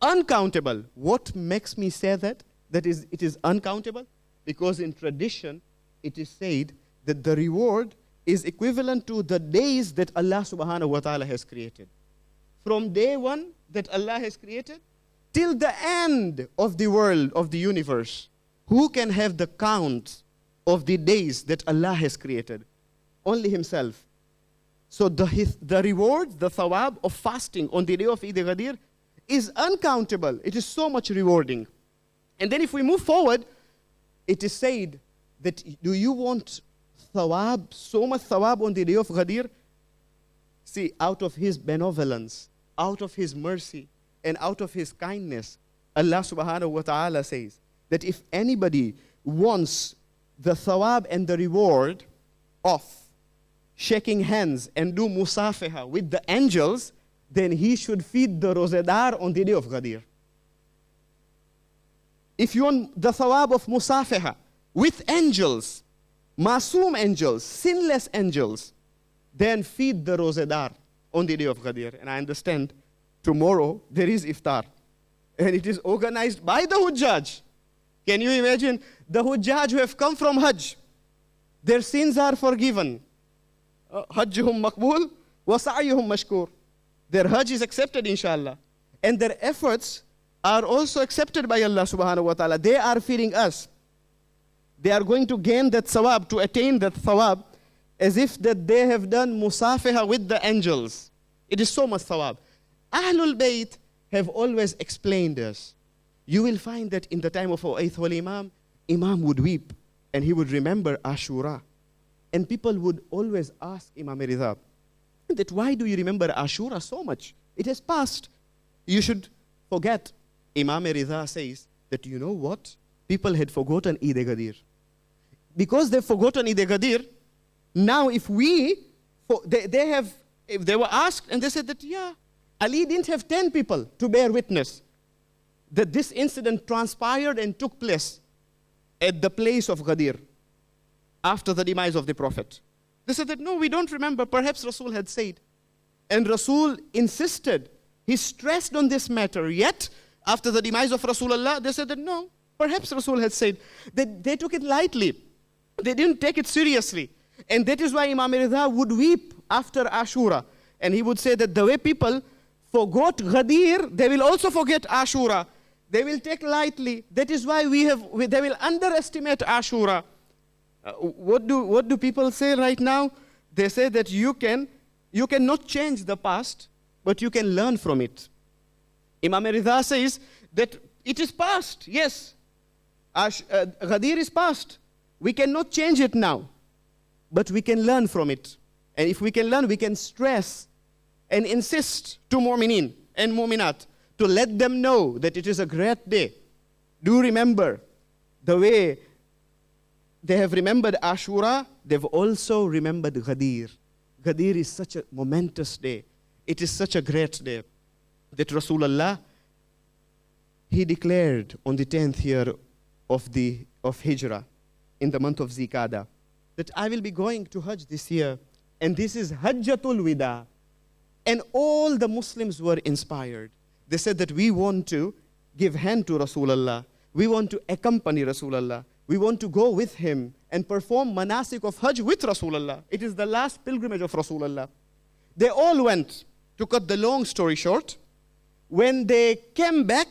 F: Uncountable. What makes me say that? That is, it is uncountable? Because in tradition, it is said that the reward is equivalent to the days that Allah subhanahu wa ta'ala has created. From day one that Allah has created, till the end of the world, of the universe, who can have the count of the days that Allah has created? Only Himself. So the reward, the thawab of fasting on the day of Eid al-Qadir is uncountable. It is so much rewarding. And then if we move forward, it is said that, do you want thawab, so much thawab on the day of Ghadir? See, out of His benevolence, out of His mercy, and out of His kindness, Allah subhanahu wa ta'ala says that if anybody wants the thawab and the reward of shaking hands and do musafaha with the angels, then he should feed the rozedar on the day of Ghadir. If you want the thawab of musafaha with angels, masoom angels, sinless angels, then feed the rozedar on the day of Ghadir. And I understand tomorrow there is iftar. And it is organized by the Hujjaj. Can you imagine? The Hujjaj who have come from Hajj, their sins are forgiven. Hajjuhum maqbool wa sa'yuhum mashkur. Their Hajj is accepted, inshallah. And their efforts are also accepted by Allah subhanahu wa ta'ala. They are feeding us. They are going to gain that thawab, to attain that thawab, as if that they have done musafaha with the angels. It is so much thawab. Ahlul Bayt have always explained us. You will find that in the time of our 8th Holy Imam, Imam would weep and he would remember Ashura. And people would always ask Imam Ridha that, why do you remember Ashura so much? It has passed. You should forget. Imam Ridha says that, you know what? People had forgotten Eid al-Qadir. Because they've forgotten Eid al-Qadir, now if they were asked and they said that, yeah, Ali didn't have 10 people to bear witness that this incident transpired and took place at the place of Ghadir after the demise of the Prophet. They said that, no, we don't remember. Perhaps Rasul had said. And Rasul insisted. He stressed on this matter. Yet, after the demise of Rasulullah, they said that, no, perhaps Rasul had said. They took it lightly. They didn't take it seriously. And that is why Imam Ridha would weep after Ashura. And he would say that the way people forgot Ghadir, they will also forget Ashura. They will take lightly. That is why they will underestimate Ashura. What do people say right now? They say that you cannot change the past, but you can learn from it. Imam Ridha says that it is past, yes. Ghadir is past. We cannot change it now, but we can learn from it. And if we can learn, we can stress and insist to mu'minin and mu'minat to let them know that it is a great day. Do remember the way they have remembered Ashura, they've also remembered Ghadir. Ghadir is such a momentous day. It is such a great day that Rasulullah, he declared on the 10th year of Hijrah, in the month of Zikada, that I will be going to Hajj this year, and this is Hajjatul Wida. And all the Muslims were inspired. They said that we want to give hand to Rasulullah. We want to accompany Rasulullah. We want to go with him and perform manasik of Hajj with Rasulullah. It is the last pilgrimage of Rasulullah. They all went To cut the long story short, when they came back,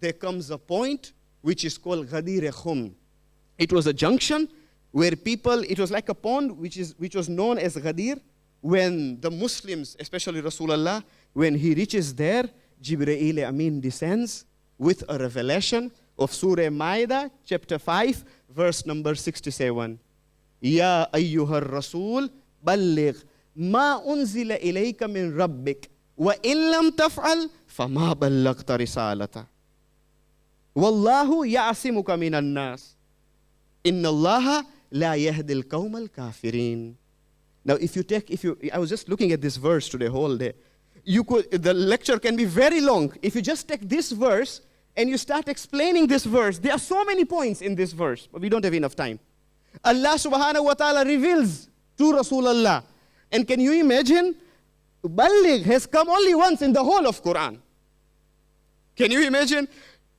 F: there comes a point which is called Ghadir Khum. It was a junction where people, it was like a pond which was known as Ghadir. When the Muslims, especially Rasulullah, when he reaches there, Jibreel Amin descends with a revelation of Surah Ma'idah, chapter 5, verse number 67. Ya ayyuhar Rasul, balligh ma unzila ilayka min rabbik, wa in lam taf'al, fama ballaghta risalata. Wallahu ya'asimuka minan nas. Inna Allaha la yahdi al-qawm al-kafirin. Now, I was just looking at this verse today whole day. The lecture can be very long. If you just take this verse and you start explaining this verse, there are so many points in this verse, but we don't have enough time. Allah subhanahu wa ta'ala reveals to Rasulullah. And can you imagine? Balligh has come only once in the whole of Quran. Can you imagine?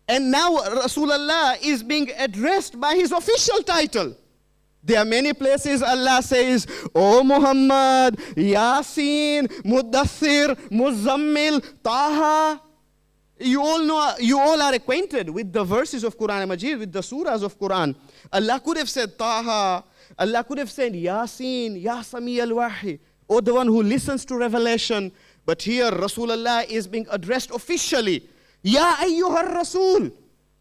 F: And now Rasulullah is being addressed by his official title. There are many places Allah says, O Muhammad, Yasin, Muddathir, Muzammil, Taha. You all are acquainted with the verses of Quran Majid, with the surahs of Quran. Allah could have said Taha. Allah could have said Yasin, Ya Sami al-Wahi, or the one who listens to revelation. But here Rasulullah is being addressed officially. Ya ayyuhar Rasul,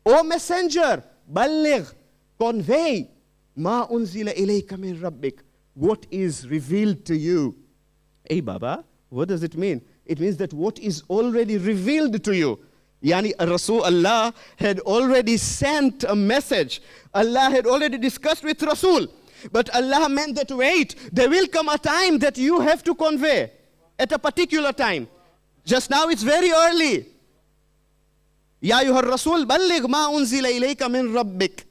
F: O messenger, balligh, convey. Ma unzila ilayka min rabbik. What is revealed to you? Hey Baba, what does it mean? It means that what is already revealed to you. Yani Rasul Allah had already sent a message. Allah had already discussed with Rasul. But Allah meant that wait, there will come a time that you have to convey at a particular time. Just now it's very early. Ya ayyuhar Rasul, balligh ma unzila ilayka min rabbik.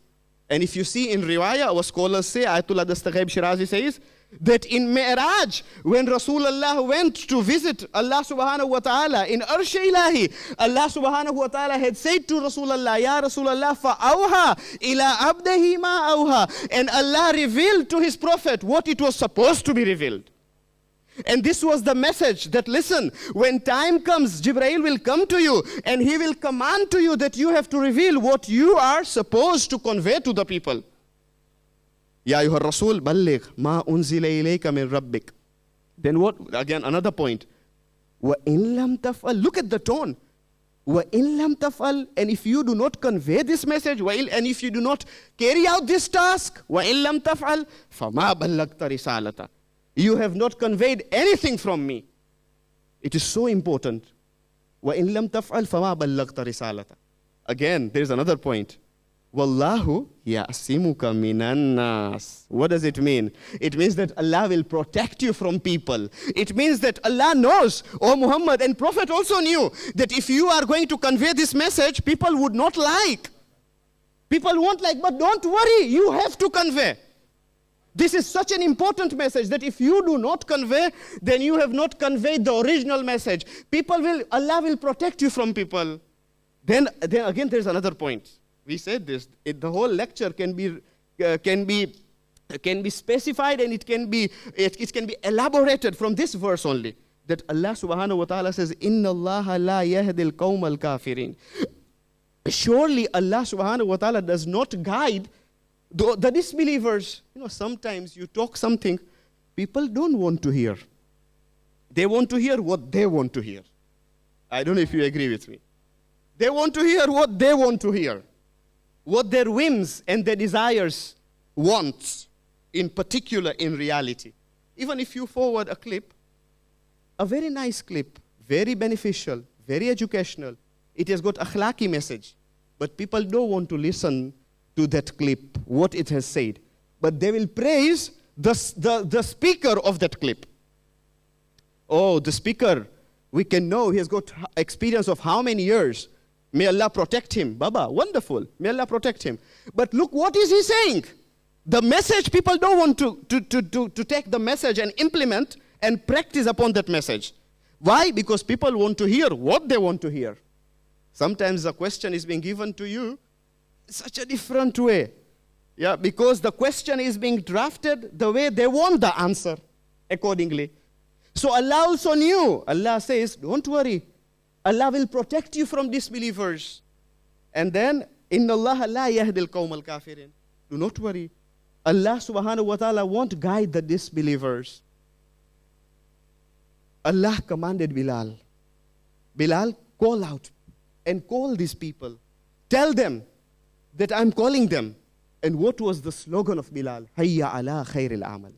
F: And if you see in Riwayah, our scholars say, Ayatollah Dastaghaib Shirazi says, that in Mi'raj, when Rasulullah went to visit Allah subhanahu wa ta'ala in Arsh Ilahi, Allah subhanahu wa ta'ala had said to Rasulullah, Ya Rasulullah, fa'awha ila abdahi ma awha. And Allah revealed to his prophet what it was supposed to be revealed. And this was the message that, listen, when time comes, Jibreel will come to you and he will command to you that you have to reveal what you are supposed to convey to the people. Ya ayyuhar Rasul, balligh ma unzila ilayka min rabbik. Then what? Again, another point. Wa in lam taf'al. Look at the tone. Wa in lam taf'al. And if you do not convey this message, and if you do not carry out this task, wa in lam taf'al, fama ballaghta risalata. You have not conveyed anything from me. It is so important. وَإِن لَمْ تَفْعَلْ فَمَا بَلَّغْتَ رِسَالَةً. Again, there is another point. وَاللَّهُ يَعْصِمُكَ مِنَ النَّاسِ. What does it mean? It means that Allah will protect you from people. It means that Allah knows, O Muhammad, and Prophet also knew, that if you are going to convey this message, people would not like. People won't like, but don't worry, you have to convey. This is such an important message that if you do not convey, then you have not conveyed the original message. Allah will protect you from people. Then again, there's another point. We said this. The whole lecture can be specified and it can be elaborated from this verse only. That Allah subhanahu wa ta'ala says, Inna Allah la yahdil qawm al-kafirin. Surely Allah subhanahu wa ta'ala does not guide the disbelievers. Sometimes you talk something people don't want to hear. They want to hear what they want to hear. I don't know if you agree with me. They want to hear what they want to hear. What their whims and their desires want, in particular in reality. Even if you forward a clip, a very nice clip, very beneficial, very educational, it has got akhlaqi message, but people don't want to listen to that clip, what it has said. But they will praise the speaker of that clip. Oh, the speaker, we can know he has got experience of how many years. May Allah protect him. Baba, wonderful. May Allah protect him. But look, what is he saying? The message, people don't want to take the message and implement and practice upon that message. Why? Because people want to hear what they want to hear. Sometimes the question is being given to you such a different way. Yeah, because the question is being drafted the way they want the answer accordingly. So Allah also knew. Allah says, don't worry. Allah will protect you from disbelievers. And then, Inna Allah la yahdil qawm al-kafirin. Do not worry. Allah subhanahu wa ta'ala won't guide the disbelievers. Allah commanded Bilal. Bilal, call out and call these people. Tell them that I'm calling them. And what was the slogan of Bilal? Hayya ala khairil amal.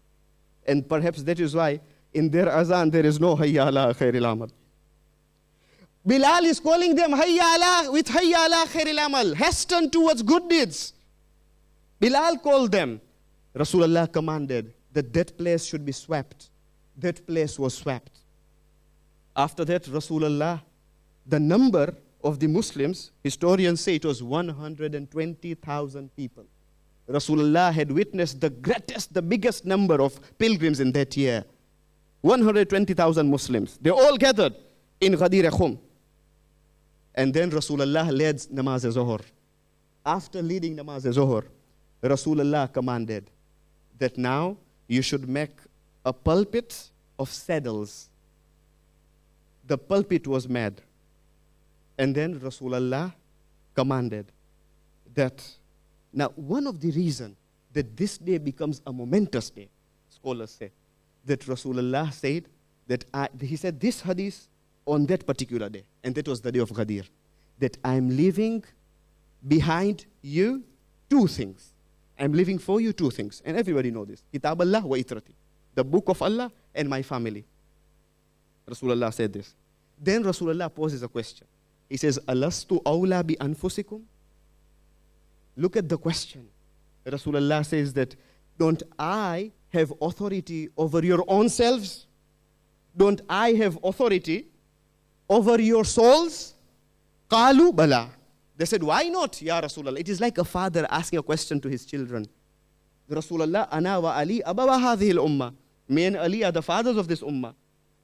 F: And perhaps that is why in their azan there is no Hayya ala khairil amal. Bilal is calling them with Hayya ala khairil amal. Hasten towards good deeds. Bilal called them. Rasulullah commanded that place should be swept. That place was swept. After that, Rasulullah, the number of the Muslims, historians say it was 120,000 people. Rasulullah had witnessed the greatest, the biggest number of pilgrims in that year. 120,000 Muslims. They all gathered in Ghadir Khum. And then Rasulullah led Namaz Zohar. After leading Namaz Zohar, Rasulullah commanded that now you should make a pulpit of saddles. The pulpit was made. And then Rasulullah commanded that. Now, one of the reasons that this day becomes a momentous day, scholars say, that Rasulullah said that he said this hadith on that particular day, and that was the day of Ghadir, that I'm leaving behind you two things. I'm leaving for you two things, and everybody knows this. Kitab Allah wa itrati, the book of Allah and my family. Rasulullah said this. Then Rasulullah poses a question. He says, Alastu awla bi anfusikum? Look at the question. Rasulullah says that, don't I have authority over your own selves? Don't I have authority over your souls? Qalu bala. They said, why not, Ya Rasulullah? It is like a father asking a question to his children. Rasulullah, ana wa Ali abawa hadhihi al-ummah. Me and Ali are the fathers of this ummah.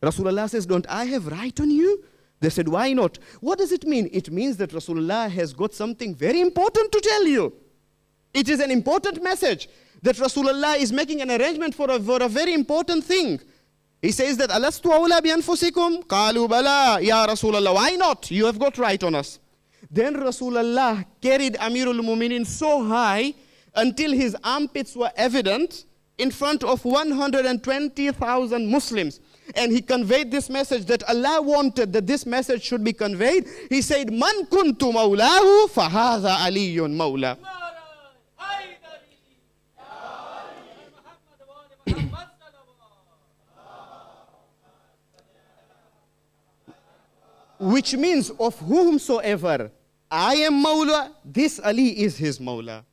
F: Rasulullah says, don't I have right on you? They said, why not? What does it mean? It means that Rasulullah has got something very important to tell you. It is an important message that Rasulullah is making an arrangement for a very important thing. He says that, Alastu awla bi anfusikum? Qalu bala, Ya Rasulullah. Why not? You have got right on us. Then Rasulullah carried Amirul Mu'minin so high until his armpits were evident in front of 120,000 Muslims. And he conveyed this message that Allah wanted that this message should be conveyed. He said, Man kuntu mawlahu fahadha aliyun mawla. Which means of whomsoever I am mawla, this Ali is his mawla.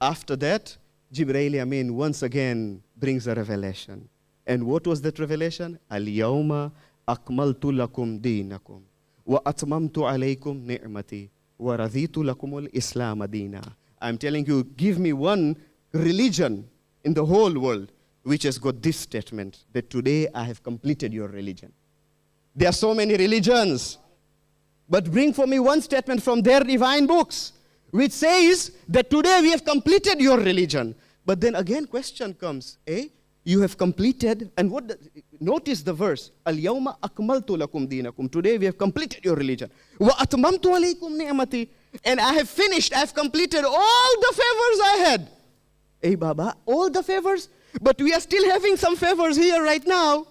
F: After that, Jibreel Amin once again brings a revelation. And what was that revelation? Al-yawma akmaltu lakum deenakum wa atmamtu alaykum ni'mati wa raditu lakum al-islam deena. I'm telling you, give me one religion in the whole world which has got this statement, that today I have completed your religion. There are so many religions, but bring for me one statement from their divine books which says that today we have completed your religion. But then again question comes, you have completed, and notice the verse, Al-yawma akmaltu lakum deenakum. Today we have completed your religion. Wa atmamtu alaykum ni'mati. And I have finished, I have completed all the favors I had. Baba, all the favors? But we are still having some favors here right now.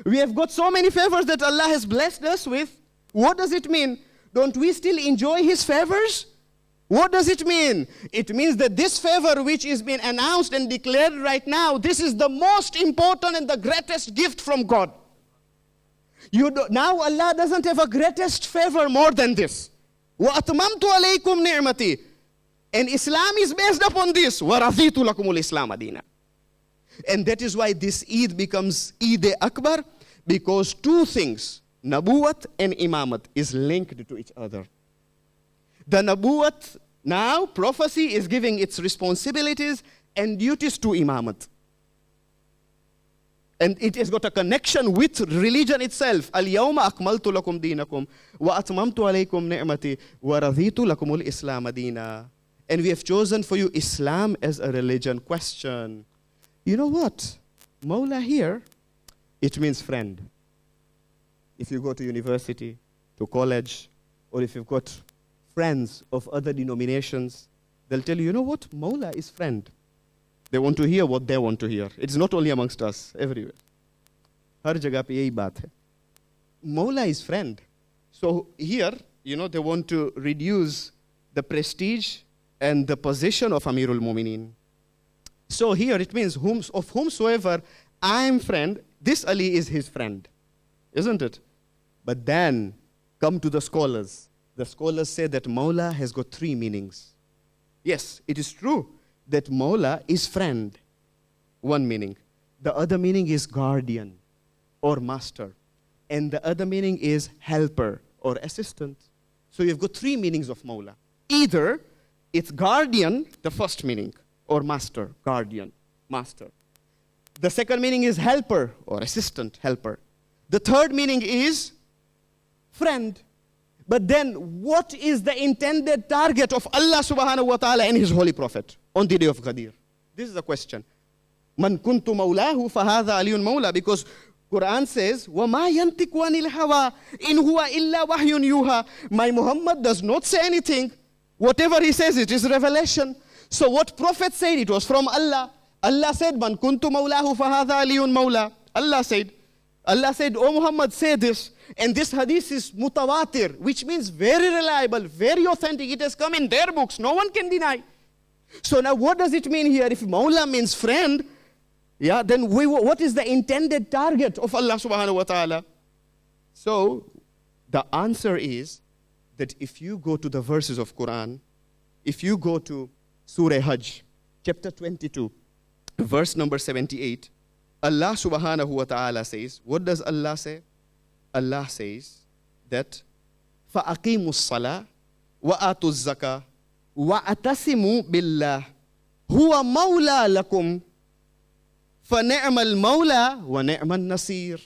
F: We have got so many favors that Allah has blessed us with. What does it mean? Don't we still enjoy His favors? What does it mean? It means that this favor which is being announced and declared right now, this is the most important and the greatest gift from God. Now Allah doesn't have a greatest favor more than this. وَأَتْمَمْتُ عَلَيْكُمْ نِعْمَتِي. And Islam is based upon this. وَرَضِيتُ لَكُمُ الْإِسْلَامَ دِينًا. And that is why this Eid becomes Eid Akbar, because two things, Nabuwat and Imamat, is linked to each other. The Nabuwat, now prophecy is giving its responsibilities and duties to Imamat. And it has got a connection with religion itself. Al-yawma akmaltu lakum deenakum wa atmamtu alaykum ni'mati wa raditu lakum al-islam deena. And we have chosen for you Islam as a religion. Question. You know what? Mawla here it means friend. If you go to university, to college, or if you've got friends of other denominations, they'll tell you, you know what? Mawla is friend. They want to hear what they want to hear. It's not only amongst us, everywhere. Har jagah pe yahi baat hai. Mawla is friend. So here, they want to reduce the prestige and the position of Amirul Mu'mineen. So here it means of whomsoever I am friend, this Ali is his friend. Isn't it? But then come to the scholars. The scholars say that Mawla has got 3 meanings. Yes, it is true that Mawla is friend. 1 meaning. The other meaning is guardian or master. And the other meaning is helper or assistant. So you've got 3 meanings of Mawla. Either it's guardian, the first meaning, or master, guardian, master. The second meaning is helper or assistant, helper. The third meaning is friend. But then what is the intended target of Allah subhanahu wa ta'ala and his holy prophet on the day of Ghadir? This is the question. Man kuntu mawlahu fahadha aliyun mawla, because Quran says, وَمَا يَنْتِقُ عَنِ الْهَوَىٰ إِنْ هُوَ إِلَّا وَحْيٌ يُوحَىٰ. My Muhammad does not say anything. Whatever he says, it is revelation. So what prophet said, it was from Allah. Allah said, Man kuntu mawlahu fahadha aliyun mawla. Allah said, oh Muhammad, say this. And this hadith is mutawatir, which means very reliable, very authentic. It has come in their books. No one can deny. So now what does it mean here? If Mawla means friend, then what is the intended target of Allah subhanahu wa ta'ala? So the answer is that if you go to the verses of Quran, if you go to Surah Hajj, chapter 22, verse number 78, Allah subhanahu wa ta'ala says, what does Allah say? Allah says that فَأَقِيمُوا الصَّلَاةَ وَآتُوا الزَّكَاةَ وَأَتَسِمُوا بِاللَّهِ هُوَ مَوْلَى لَكُمْ فَنِعْمَ الْمَوْلَى وَنِعْمَ النَّصِيرُ.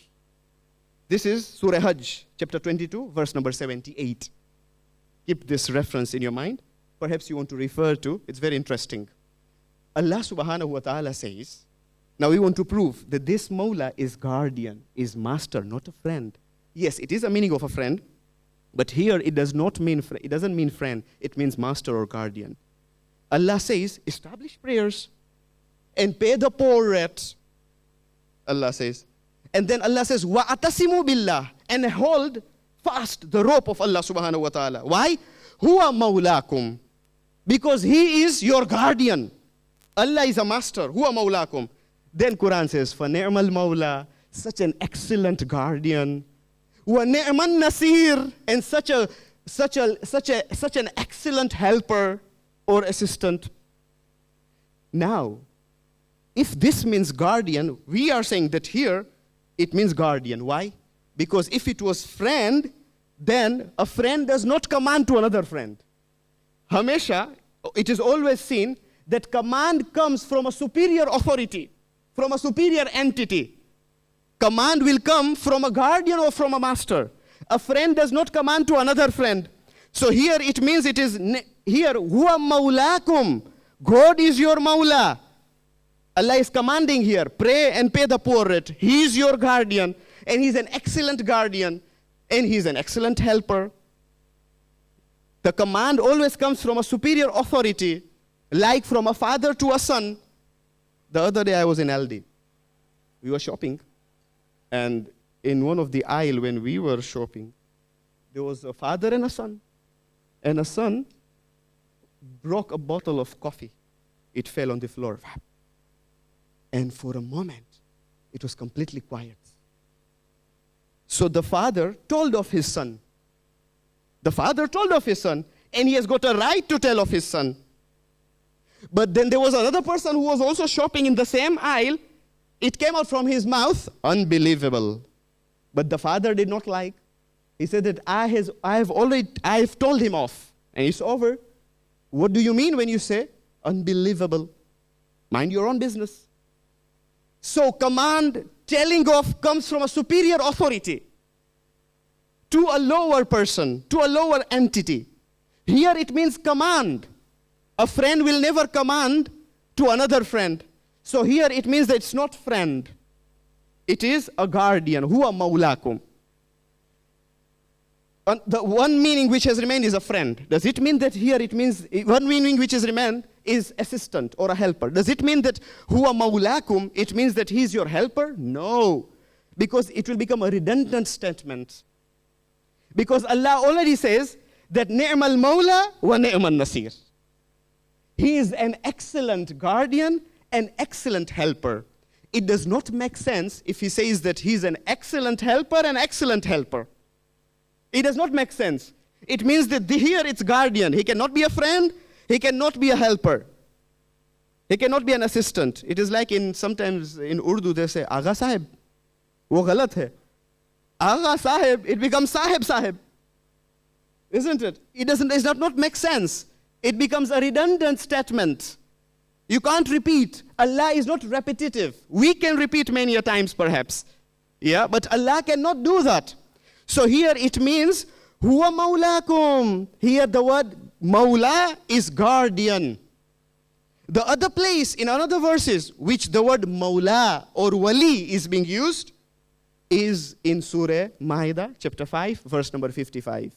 F: This is Surah Hajj, chapter 22, verse number 78. Keep this reference in your mind. Perhaps you want to refer to. It's very interesting. Allah subhanahu wa ta'ala says, now we want to prove that this Mawla is guardian, is master, not a friend. Yes, it is a meaning of a friend, but here it doesn't mean friend, it means master or guardian. Allah says, establish prayers and pay the poor rate. Allah says. And then Allah says, وَأَتَسِمُوا بِاللَّهِ, and hold fast the rope of Allah subhanahu wa ta'ala. Why? Huwa mawlakum. Because he is your guardian. Allah is a master. Huwa mawlakum. Then Quran says, فَنِعْمَ الْمَوْلَى, such an excellent guardian. وَنِعْمَ النَّصِيرُ, and such an excellent helper or assistant. Now, if this means guardian, we are saying that here it means guardian. Why? Because if it was friend, then a friend does not command to another friend. Hamesha, it is always seen that command comes from a superior authority, from a superior entity. Command will come from a guardian or from a master. A friend does not command to another friend. So here it means it is, here, huwa mawlakum. God is your mawla. Allah is commanding here, pray and pay the poor rate. He is your guardian, and he's an excellent guardian, and he's an excellent helper. The command always comes from a superior authority, like from a father to a son. The other day I was in Aldi. We were shopping, and in one of the aisle when we were shopping, there was a father and a son. And a son broke a bottle of coffee. It fell on the floor. And for a moment, it was completely quiet. So the father told of his son. The father told of his son, and he has got a right to tell of his son. But then there was another person who was also shopping in the same aisle. It came out from his mouth, unbelievable. But the father did not like. He said that I have told him off, and it's over. What do you mean when you say unbelievable? Mind your own business. So command, telling off comes from a superior authority to a lower person, to a lower entity. Here it means command. A friend will never command to another friend. So here it means that it's not friend. It is a guardian. Huwa maulakum. And the one meaning which has remained is a friend. Does it mean that here it means, one meaning which has remained is assistant or a helper? Does it mean that huwa maulakum, it means that he's your helper? No. Because it will become a redundant statement. Because Allah already says that ni'mal mawla wa ni'mal nasir. He is an excellent guardian, an excellent helper. It does not make sense if he says that he's an excellent helper, an excellent helper. It does not make sense. It means that here it's guardian. He cannot be a friend. He cannot be a helper. He cannot be an assistant. It is like sometimes in Urdu they say, Agha Sahib. Wo galat hai. Agha Sahib, it becomes Sahib Sahib. Isn't it? It does not make sense. It becomes a redundant statement. You can't repeat. Allah is not repetitive. We can repeat many a times perhaps. Yeah, but Allah cannot do that. So here it means, huwa maulakum. Here the word maula is guardian. The other place in another verses which the word maula or wali is being used is in Surah Ma'idah chapter 5 verse number 55.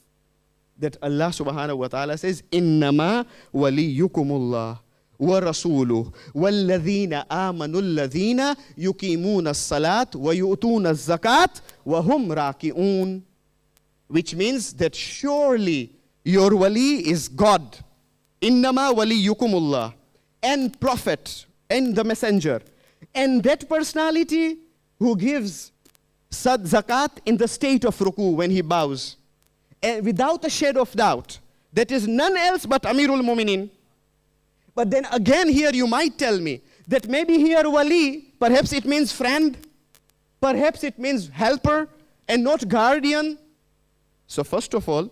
F: That Allah subhanahu wa ta'ala says, innama waliyukumullah wa rasuluh walladhina amanu alladhina yuqimuna as-salat wa yu'tuna az-zakat wa hum raki'un. Which means that surely your wali is God. Innama waliyukumullah. And prophet and the messenger. And that personality who gives zakat in the state of ruku when he bows. And without a shade of doubt. That is none else but Amirul Mu'minin. But then again here you might tell me that maybe here wali, perhaps it means friend, perhaps it means helper and not guardian. So first of all,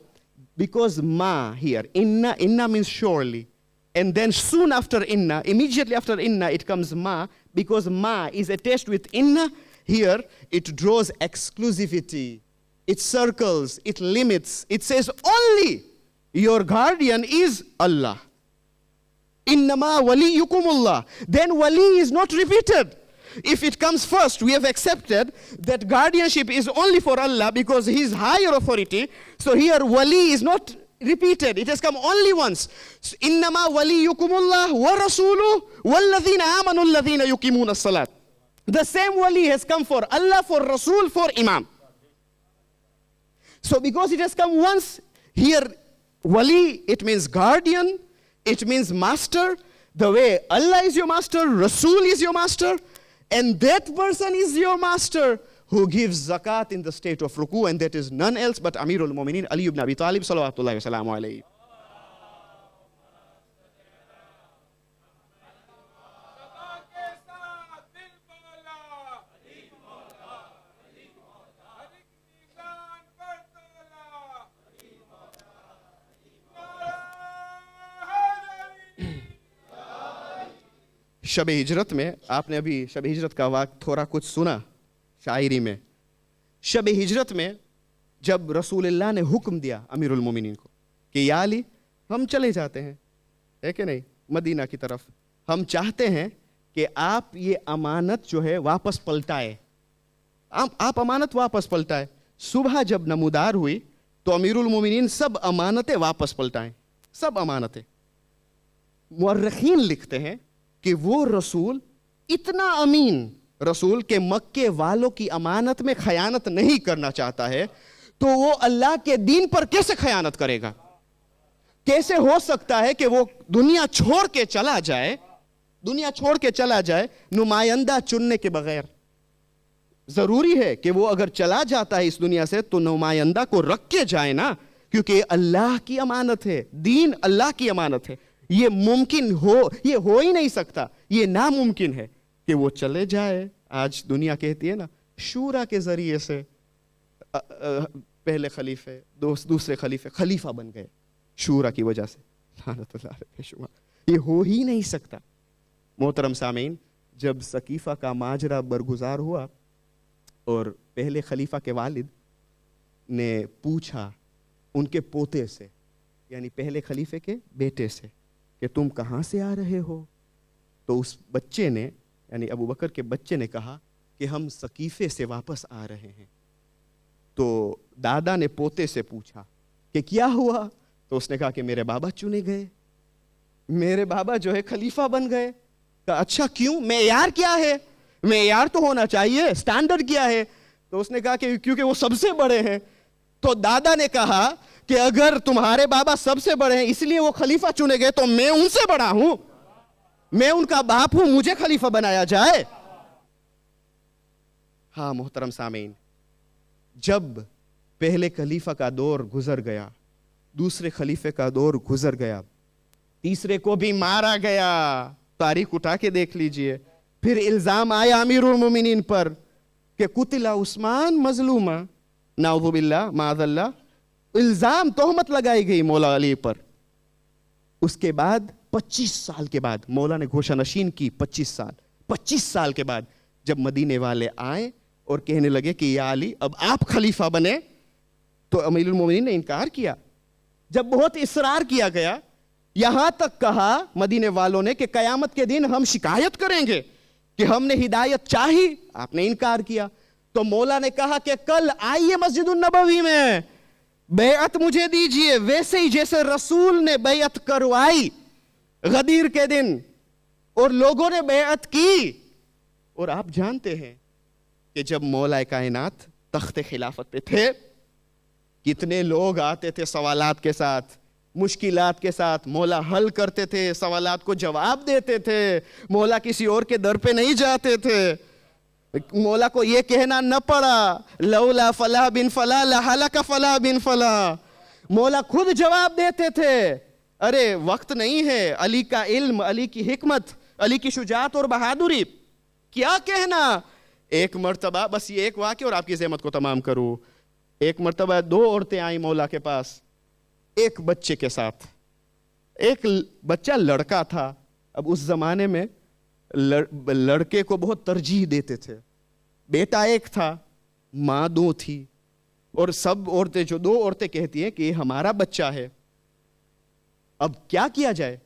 F: because ma here, inna means surely. And then soon after inna, immediately after inna it comes ma, because ma is attached with inna, here it draws exclusivity. It circles, it limits, it says only your guardian is Allah. Innama waliyukumullah. Then wali is not repeated. If it comes first, we have accepted that guardianship is only for Allah because He is higher authority. So here wali is not repeated. It has come only once. Innama waliyukumullah wa rasuluh walladhina amanu alladhina yuqimuna as-salat. The same wali has come for Allah, for Rasul, for Imam. So because it has come once, here wali, it means guardian, it means master. The way Allah is your master, Rasul is your master, and that person is your master who gives zakat in the state of ruku, and that is none else but Amirul Mu'minin Ali ibn Abi Talib salawatullahi wa salamu alayhi. शब हिजरत में आपने अभी शब हिजरत का वाक़ थोड़ा कुछ सुना शायरी में। शब हिजरत में जब रसूलुल्लाह ने हुक्म दिया अमीरुल मोमिनीन को कि या अली हम चले जाते हैं, है कि नहीं, मदीना की तरफ, हम चाहते हैं कि आप ये अमानत जो है वापस पलटाए, आप अमानत वापस पलटाए। सुबह जब नमूदार हुई तो अमीरुल मोमिनीन सब अमानतें वापस पलटाएं, सब अमानतें। मुअर्रिखीन लिखते हैं कि वो रसूल इतना अमीन रसूल के मक्के वालों की अमानत में खयानत नहीं करना चाहता है, तो वो अल्लाह के दीन पर कैसे खयानत करेगा? कैसे हो सकता है कि वो दुनिया छोड़ के चला जाए, दुनिया छोड़ के चला जाए नुमाइंदा चुनने के बगैर? जरूरी है कि वो अगर चला जाता है इस दुनिया से तो नुमाइंदा को रख के जाए ना, क्योंकि अल्लाह की अमानत है, दीन अल्लाह की अमानत है। ये मुमकिन हो, ये हो ही नहीं सकता, ये नामुमकिन है कि वो चले जाए। आज दुनिया कहती है ना, शूरा के जरिए से पहले खलीफे, दूसरे खलीफे खलीफा बन गए शूरा की वजह से। ये हो ही नहीं सकता। मोहतरम सामीन, जब सकीफा का माजरा बरगुजार हुआ और पहले खलीफा के वालिद ने पूछा उनके पोते से, यानी पहले खलीफे के बेटे से, कि तुम कहाँ से आ रहे हो? तो उस बच्चे ने, यानी अबू बकर के बच्चे ने कहा कि कि हम सकीफे से वापस आ रहे हैं। तो दादा ने पोते से पूछा कि क्या हुआ? तो उसने कहा कि मेरे बाबा चुने गए, मेरे बाबा जो है खलीफा बन गए। कहा अच्छा क्यों? मेयार क्या है? मेयार तो होना चाहिए, स्टैंडर्ड क्या है? तो उसने कहा कि क्योंकि वो सबसे बड़े हैं। तो दादा ने कहा कि अगर तुम्हारे बाबा सबसे बड़े हैं इसलिए वो खलीफा चुने गए, तो मैं उनसे बड़ा हूं, मैं उनका बाप हूं, मुझे खलीफा बनाया जाए। हाँ मोहतरम सामीन, जब पहले खलीफा का दौर गुजर गया, दूसरे खलीफे का दौर गुजर गया, तीसरे को भी मारा गया, तारीख उठा के देख लीजिए। फिर इल्जाम आया अमीरुल मोमिनीन पर कि कुतिला उस्मान मजलूमा, नाउज़ु बिल्लाह माज़ल्लाह, इल्जाम तोहमत लगाई गई मौला अली पर। उसके बाद 25 साल के बाद मौला ने घोषणा नशीन की। 25 साल के बाद जब मदीने वाले आए और कहने लगे कि या अली अब आप खलीफा बने, तो अमीरुल मोमिनीन ने इनकार किया। जब बहुत इसरार किया गया, यहां तक कहा मदीने वालों ने कि कयामत के दिन हम शिकायत करेंगे कि हमने हिदायत चाही, आपने इनकार किया। तो मौला ने कहा कि कल आइए मस्जिदुन नबवी में, बैअत मुझे दीजिए, वैसे ही जैसे रसूल ने बैअत करवाई गदीर के दिन और लोगों ने बैअत की। और आप जानते हैं कि जब मौला कायनात तख्ते खिलाफत पे थे, कितने लोग आते थे सवालात के साथ, मुश्किलात के साथ, मौला हल करते थे, सवालात को जवाब देते थे। मौला किसी और के दर पे नहीं जाते थे। मौला को ये कहना न पड़ा लौला फला बिन फला लहला का फला बिन फला, मौला खुद जवाब देते थे। अरे वक्त नहीं है, अली का इल्म, अली की हिकमत, अली की शुजात और बहादुरी, क्या कहना। एक मर्तबा, बस ये एक वाक़या और आपकी ज़हमत को तमाम करूं। एक मर्तबा 2 औरतें आई मौला के पास एक बच्चे के साथ। एक बच्चा लड़का था। अब उस जमाने में लड़के को बहुत तरजीह देते थे। बेटा एक था, माँ 2 थी, और सब औरतें, जो 2 औरतें कहती हैं कि हमारा बच्चा है, अब क्या किया जाए,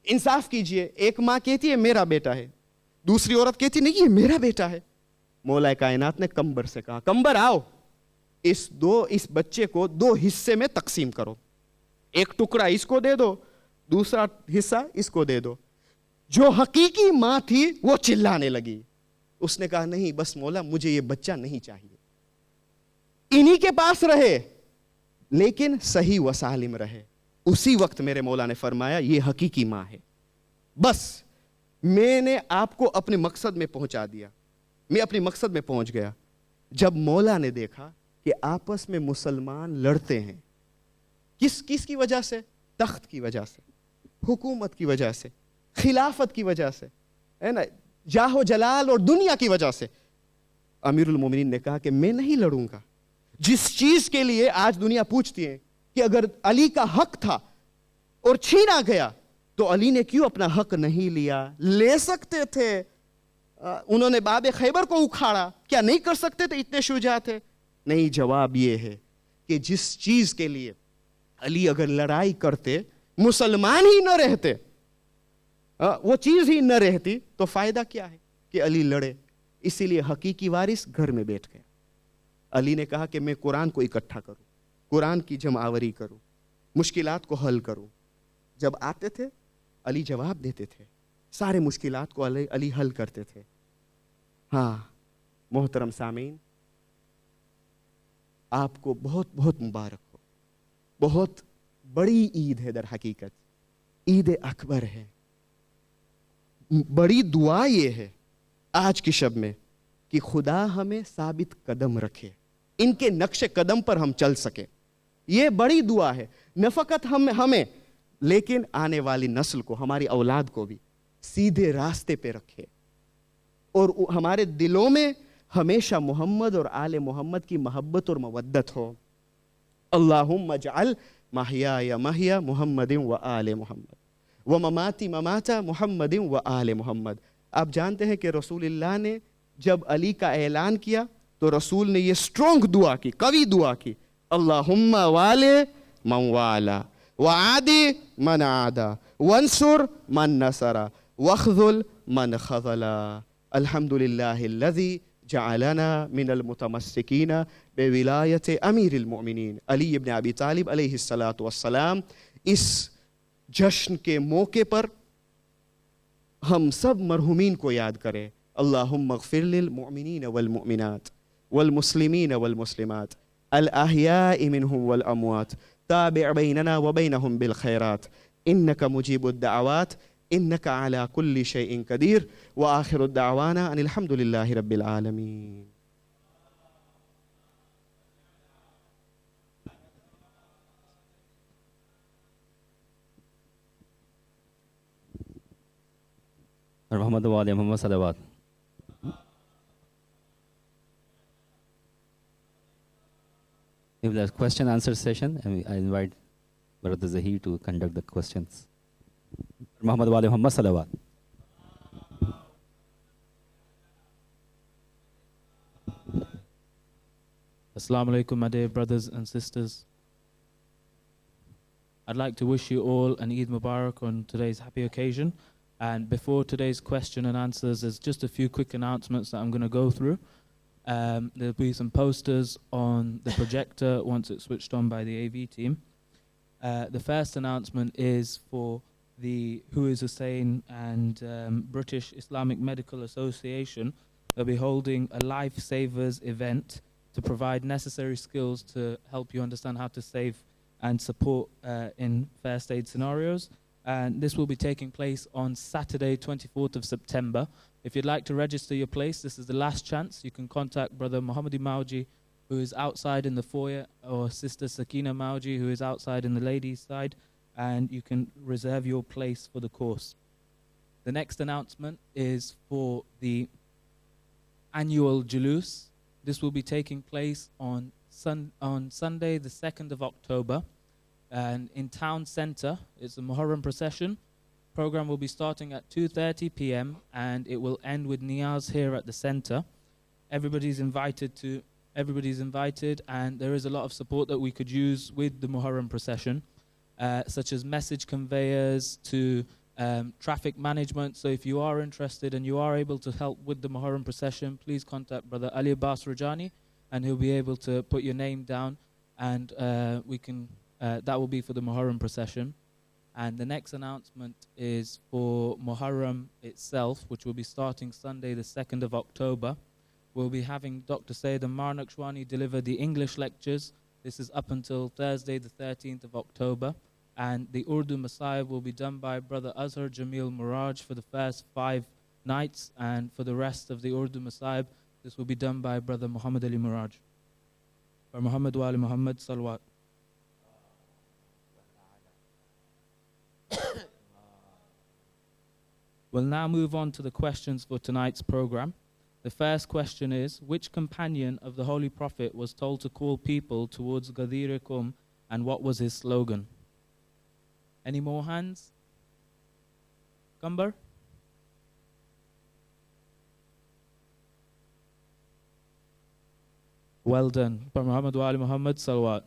F: इंसाफ कीजिए। एक माँ कहती है मेरा बेटा है, दूसरी औरत कहती नहीं ये मेरा बेटा है। मौला कायनात ने कंबर से कहा कंबर आओ, इस बच्चे को 2 हिस्से में तकसीम करो, एक टुकड़ा इसको दे दो, दूसरा हिस्सा इसको दे दो। जो हकीकी मां थी वो चिल्लाने लगी। उसने कहा नहीं बस मौला मुझे ये बच्चा नहीं चाहिए, इन्हीं के पास रहे लेकिन सही व सालिम रहे। उसी वक्त मेरे मौला ने फरमाया ये हकीकी मां है, बस मैंने आपको अपने मकसद में पहुंचा दिया, मैं अपने मकसद में पहुंच गया। जब मौला ने देखा कि आपस में मुसलमान लड़ते हैं, किस की वजह से? तख्त की वजह से, हुकूमत की वजह से, खिलाफत की वजह से, है ना, जाहो जलाल और दुनिया की वजह से। अमीरुल मोमिनीन ने कहा कि मैं नहीं लड़ूंगा। जिस चीज के लिए आज दुनिया पूछती है कि अगर अली का हक था और छीना गया तो अली ने क्यों अपना हक नहीं लिया? ले सकते थे, उन्होंने बाबे खैबर को उखाड़ा, क्या नहीं कर सकते थे? इतने शुजा थे? नहीं, जवाब यह है कि जिस चीज के लिए अली अगर लड़ाई करते, मुसलमान ही न रहते, वो चीज ही न रहती, तो फायदा क्या है कि अली लड़े? इसीलिए हकीकी वारिस घर में बैठ गया। अली ने कहा कि मैं कुरान को इकट्ठा करूं, कुरान की जमावरी करूं, मुश्किलात को हल करूं। जब आते थे अली जवाब देते थे, सारे मुश्किलात को अली हल करते थे। हाँ मोहतरम सामीन, आपको बहुत बहुत मुबारक हो। बहुत बड़ी ईद है, दर हकीकत ईद अकबर है। बड़ी दुआ ये है आज की शब में कि खुदा हमें साबित कदम रखे, इनके नक्शे कदम पर हम चल सके। ये बड़ी दुआ है, न फकत हमें लेकिन आने वाली नस्ल को, हमारी औलाद को भी सीधे रास्ते पे रखे और हमारे दिलों में हमेशा मोहम्मद और आले मोहम्मद की मोहब्बत और मवद्दत हो। अल्लाहुम्मा जअल महयाया महया मुहम्मदिन व आले मोहम्मद व ममाती ममाता मुहम्मदिन व आले मोहम्मद। आप जानते हैं कि रसूलुल्लाह ने जब अली का ऐलान किया तो रसूल ने ये स्ट्रॉन्ग दुआ की, कवी दुआ की, अल्लाहुम्मा वाले मन वाला व आदि मन आदा वंसुर मन नसरा वख्जुल मन खज़ला अल्हम्दुलिल्लाहिल्लज़ी جعلنا من المتمسكين بولاية أمير المؤمنين अली इब्न अबी तालिब अलैहिस्सलातु वस्सलाम। इस जश्न के मौके पर हम सब मरहुमीन को याद करें। अल्लाहुम्मा अग़फ़िर लिल मुअमिनीन वल मुअमिनात वल मुस्लिमीन वल मुस्लिमात अल अहयाइ मिनहुम वल अमवात ताबि' बैनना व बैनहुम बिल खैरात इन्नका मुजीबुद दअवात इन्नका अला कुल्लि शैइन कदीर व आखिरुद दअवाना अनिल हम्दुलिल्लाहि रब्बिल आलमीन।
B: Muhammad wa ali Muhammad salawat. If there's question answer session, I invite Brother Zahir to conduct the questions. Muhammad wa ali Muhammad salawat.
G: Assalamu alaikum, my dear brothers and sisters. I'd like to wish you all an Eid Mubarak on today's happy occasion. And before today's question and answers, there's just a few quick announcements that I'm going to go through. There'll be some posters on the projector once it's switched on by the AV team. The first announcement is for the Huiz Hussein and British Islamic Medical Association. They'll be holding a Lifesavers event to provide necessary skills to help you understand how to save and support in first aid scenarios. And this will be taking place on Saturday, 24th of September. If you'd like to register your place, this is the last chance. You can contact Brother Muhammadi Mauji, who is outside in the foyer, or Sister Sakina Mauji, who is outside in the ladies' side, and you can reserve your place for the course. The next announcement is for the annual Julus. This will be taking place on Sunday, the 2nd of October. And in town center, it's a Muharram procession. Program will be starting at 2:30 p.m. and it will end with niyaz here at the center. Everybody's invited, and there is a lot of support that we could use with the Muharram procession, such as message conveyors to traffic management. So if you are interested and you are able to help with the Muharram procession, please contact Brother Ali Abbas Rajani, and he'll be able to put your name down, and we can. That will be for the Muharram procession. And the next announcement is for Muharram itself, which will be starting Sunday, the 2nd of October. We'll be having Dr. Sayyid Ammar Naqshwani deliver the English lectures. This is up until Thursday, the 13th of October. And the Urdu Masayib will be done by Brother Azhar Jamil Muraj for the first 5 nights. And for the rest of the Urdu Masayib, this will be done by Brother Muhammad Ali Muraj. By Muhammad wa Ali Muhammad Salawat. We'll now move on to the questions for tonight's program. The first question is, which companion of the Holy Prophet was told to call people towards Ghadir Qum, and what was his slogan? Any more hands? Kambar? Well done. By Muhammad wa Ali Muhammad Salawat.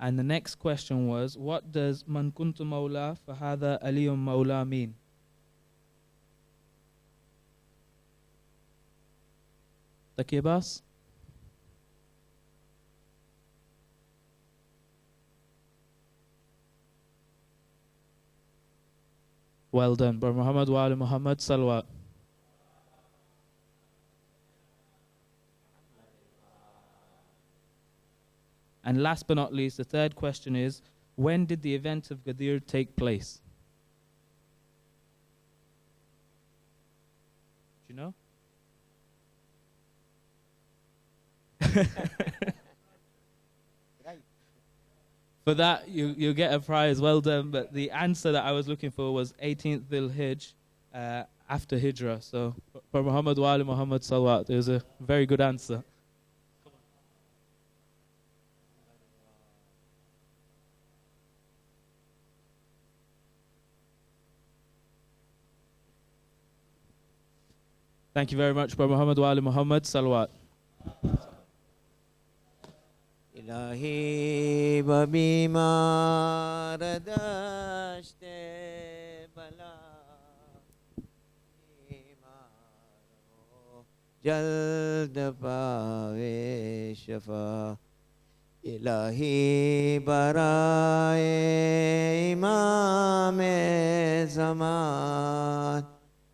G: And the next question was, what does Man kuntu mawla fahadha aliyum mawla mean? Taqi Abbas? Well done. By Muhammad wa Ali Muhammad Salawat. And last but not least, the third question is, when did the event of Ghadir take place? Do you know? For that, you get a prize. Well done. But the answer that I was looking for was 18th Dhul Hijj, after Hijrah. So for Muhammad wa Ali Muhammad Salawat, there's a very good answer. Thank you very much, Brother Muhammad wa Ali Muhammad Salawat.
H: Ilahi babimar dashte जल्द पावे शफा। इलाही बराए इमाम ज़मान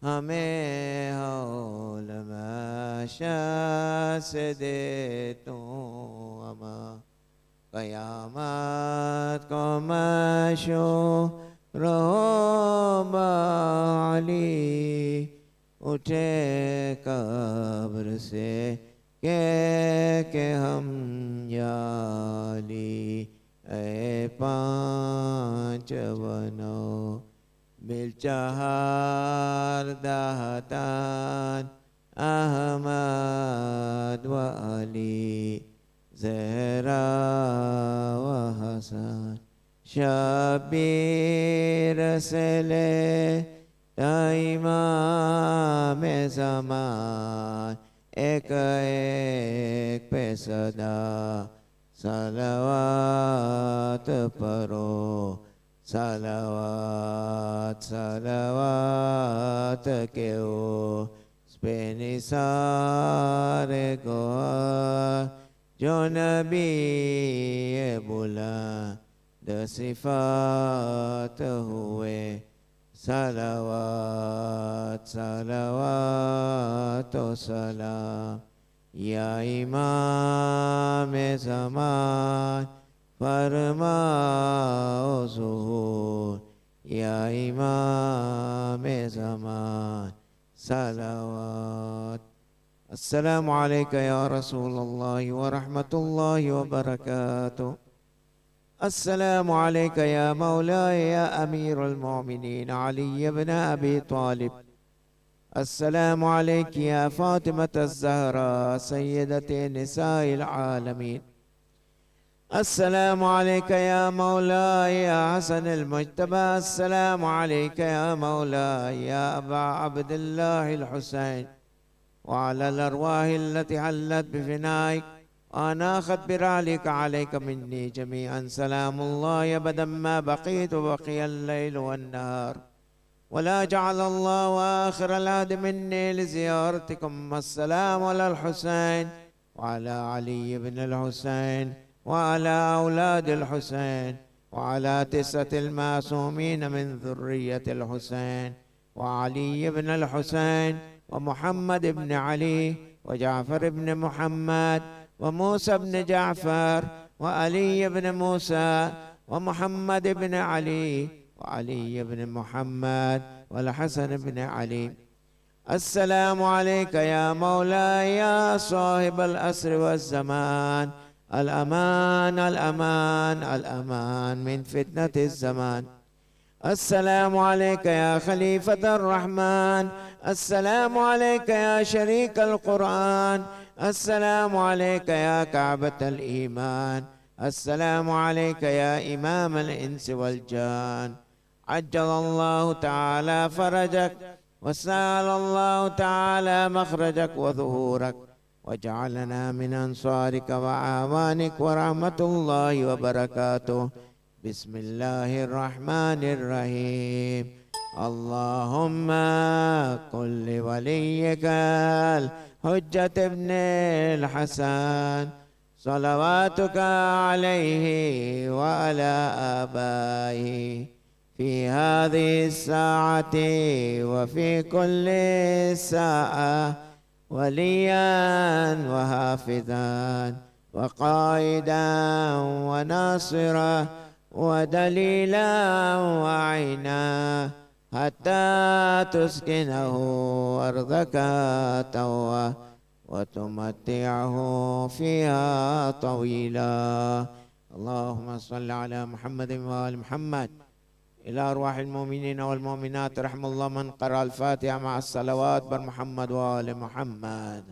H: हमें हौल माशा से दे तू अमा। क़यामत को मशहूर बाली उठे कब्र से के हम याली ए पाँच बनो मिल चार दातान अहमद व अली ज़हरा व हसन शबीर से ले इमाम ज़मान एक एक पे सदा सलावत परो सलावत सलावत के ओ निसार को जो नबी बुलंद सिफात हुए सलावत सलावत सलाम या इमाम ज़मान फरमाओ ज़ुहूर या इमाम ज़मान सलावत। अस्सलामु अलैका या रसूलल्लाह व रहमतुल्लाहि व बरकातुहू। अस्सलामु अलैका या मौलाय या अमीरुल मोमिनीन अली इब्न अबी तालिब। अस्सलामु अलैकी या फातिमत ज़हरा सय्यदते निसाइल आलमीन। अस्सलामु अलैका या मौलाय या हसनुल मुज्तबा। अस्सलामु अलैका या मौलाय या अबा अब्दुल्लाहिल हुसैन व अलल अरवाहि अल्लती हल्लत बिफिनाइक अनाखत बिरालिक अलैक मिन्नी जमीअन सलामुल्लाह अबदा मा बक़ीत बक़ियल लैल वन्नहार वला जअलल्लाहु आखिरल अहद मिन्नी लिज़ियारतिकुम। अस्सलामु अलल हुसैन व अला अली इब्नुल हुसैन व अला औलादिल हुसैन व अला तिस्अतिल मासूमीन मिन ज़ुर्रिय्यतिल हुसैन व अली इब्नुल हुसैन व मुहम्मद इब्न अली व जाफ़र इब्न मुहम्मद व मूसा इब्न जाफ़र व अली इब्न मूसा व मुहम्मद इब्न अली व अली इब्न मुहम्मद वल हसन इब्न अली। अस्सलामु अलैका या मौलाय या साहिबल अस्र वज़्ज़मान अल अमान अल अमान अल अमान मिन फितनतिज़ ज़मान। अस्सलामु अलैका या खलीफतर रहमान। अस्सलामु अलैका या शरीकल कुरान। अस्सलामु अलैका या काबतल ईमान। अस्सलामु अलैका या इमामल इंस वल जान। अज्जलल्लाहु तआला फरजक वसअलल्लाहु तआला मखरजक व ज़ुहूरक वजअलना मिन अंसारिक व आवानिक व रहमतुल्लाहि व बरकातुहू। बिस्मिल्लाहिर रहमानिर रहीम। अल्लाहुम्मा कुल्लि वलिय्यिकल हुज्जत इब्नुल हसन सलवातुका अलैहि व अला आबाइहि फी हाज़िहि स्साअति व फी कुल्लि साअ वलिय्यन व हाफ़िज़न व क़ाइदन व नासिरन व दलीलन व ऐना हत्ता तुस्किनहु अर्ज़क तवा व तुमत्तिअहु फ़ीहा तवीला। अल्लाहुम्मा सल्लि अला मुहम्मद व आलि मुहम्मद। इला अरवाहिल मोमिनीन वल मोमिनात रहमल्लाहु मन क़रा अल फ़ातिहा मअस सलवात बर मुहम्मद व आलि मुहम्मद।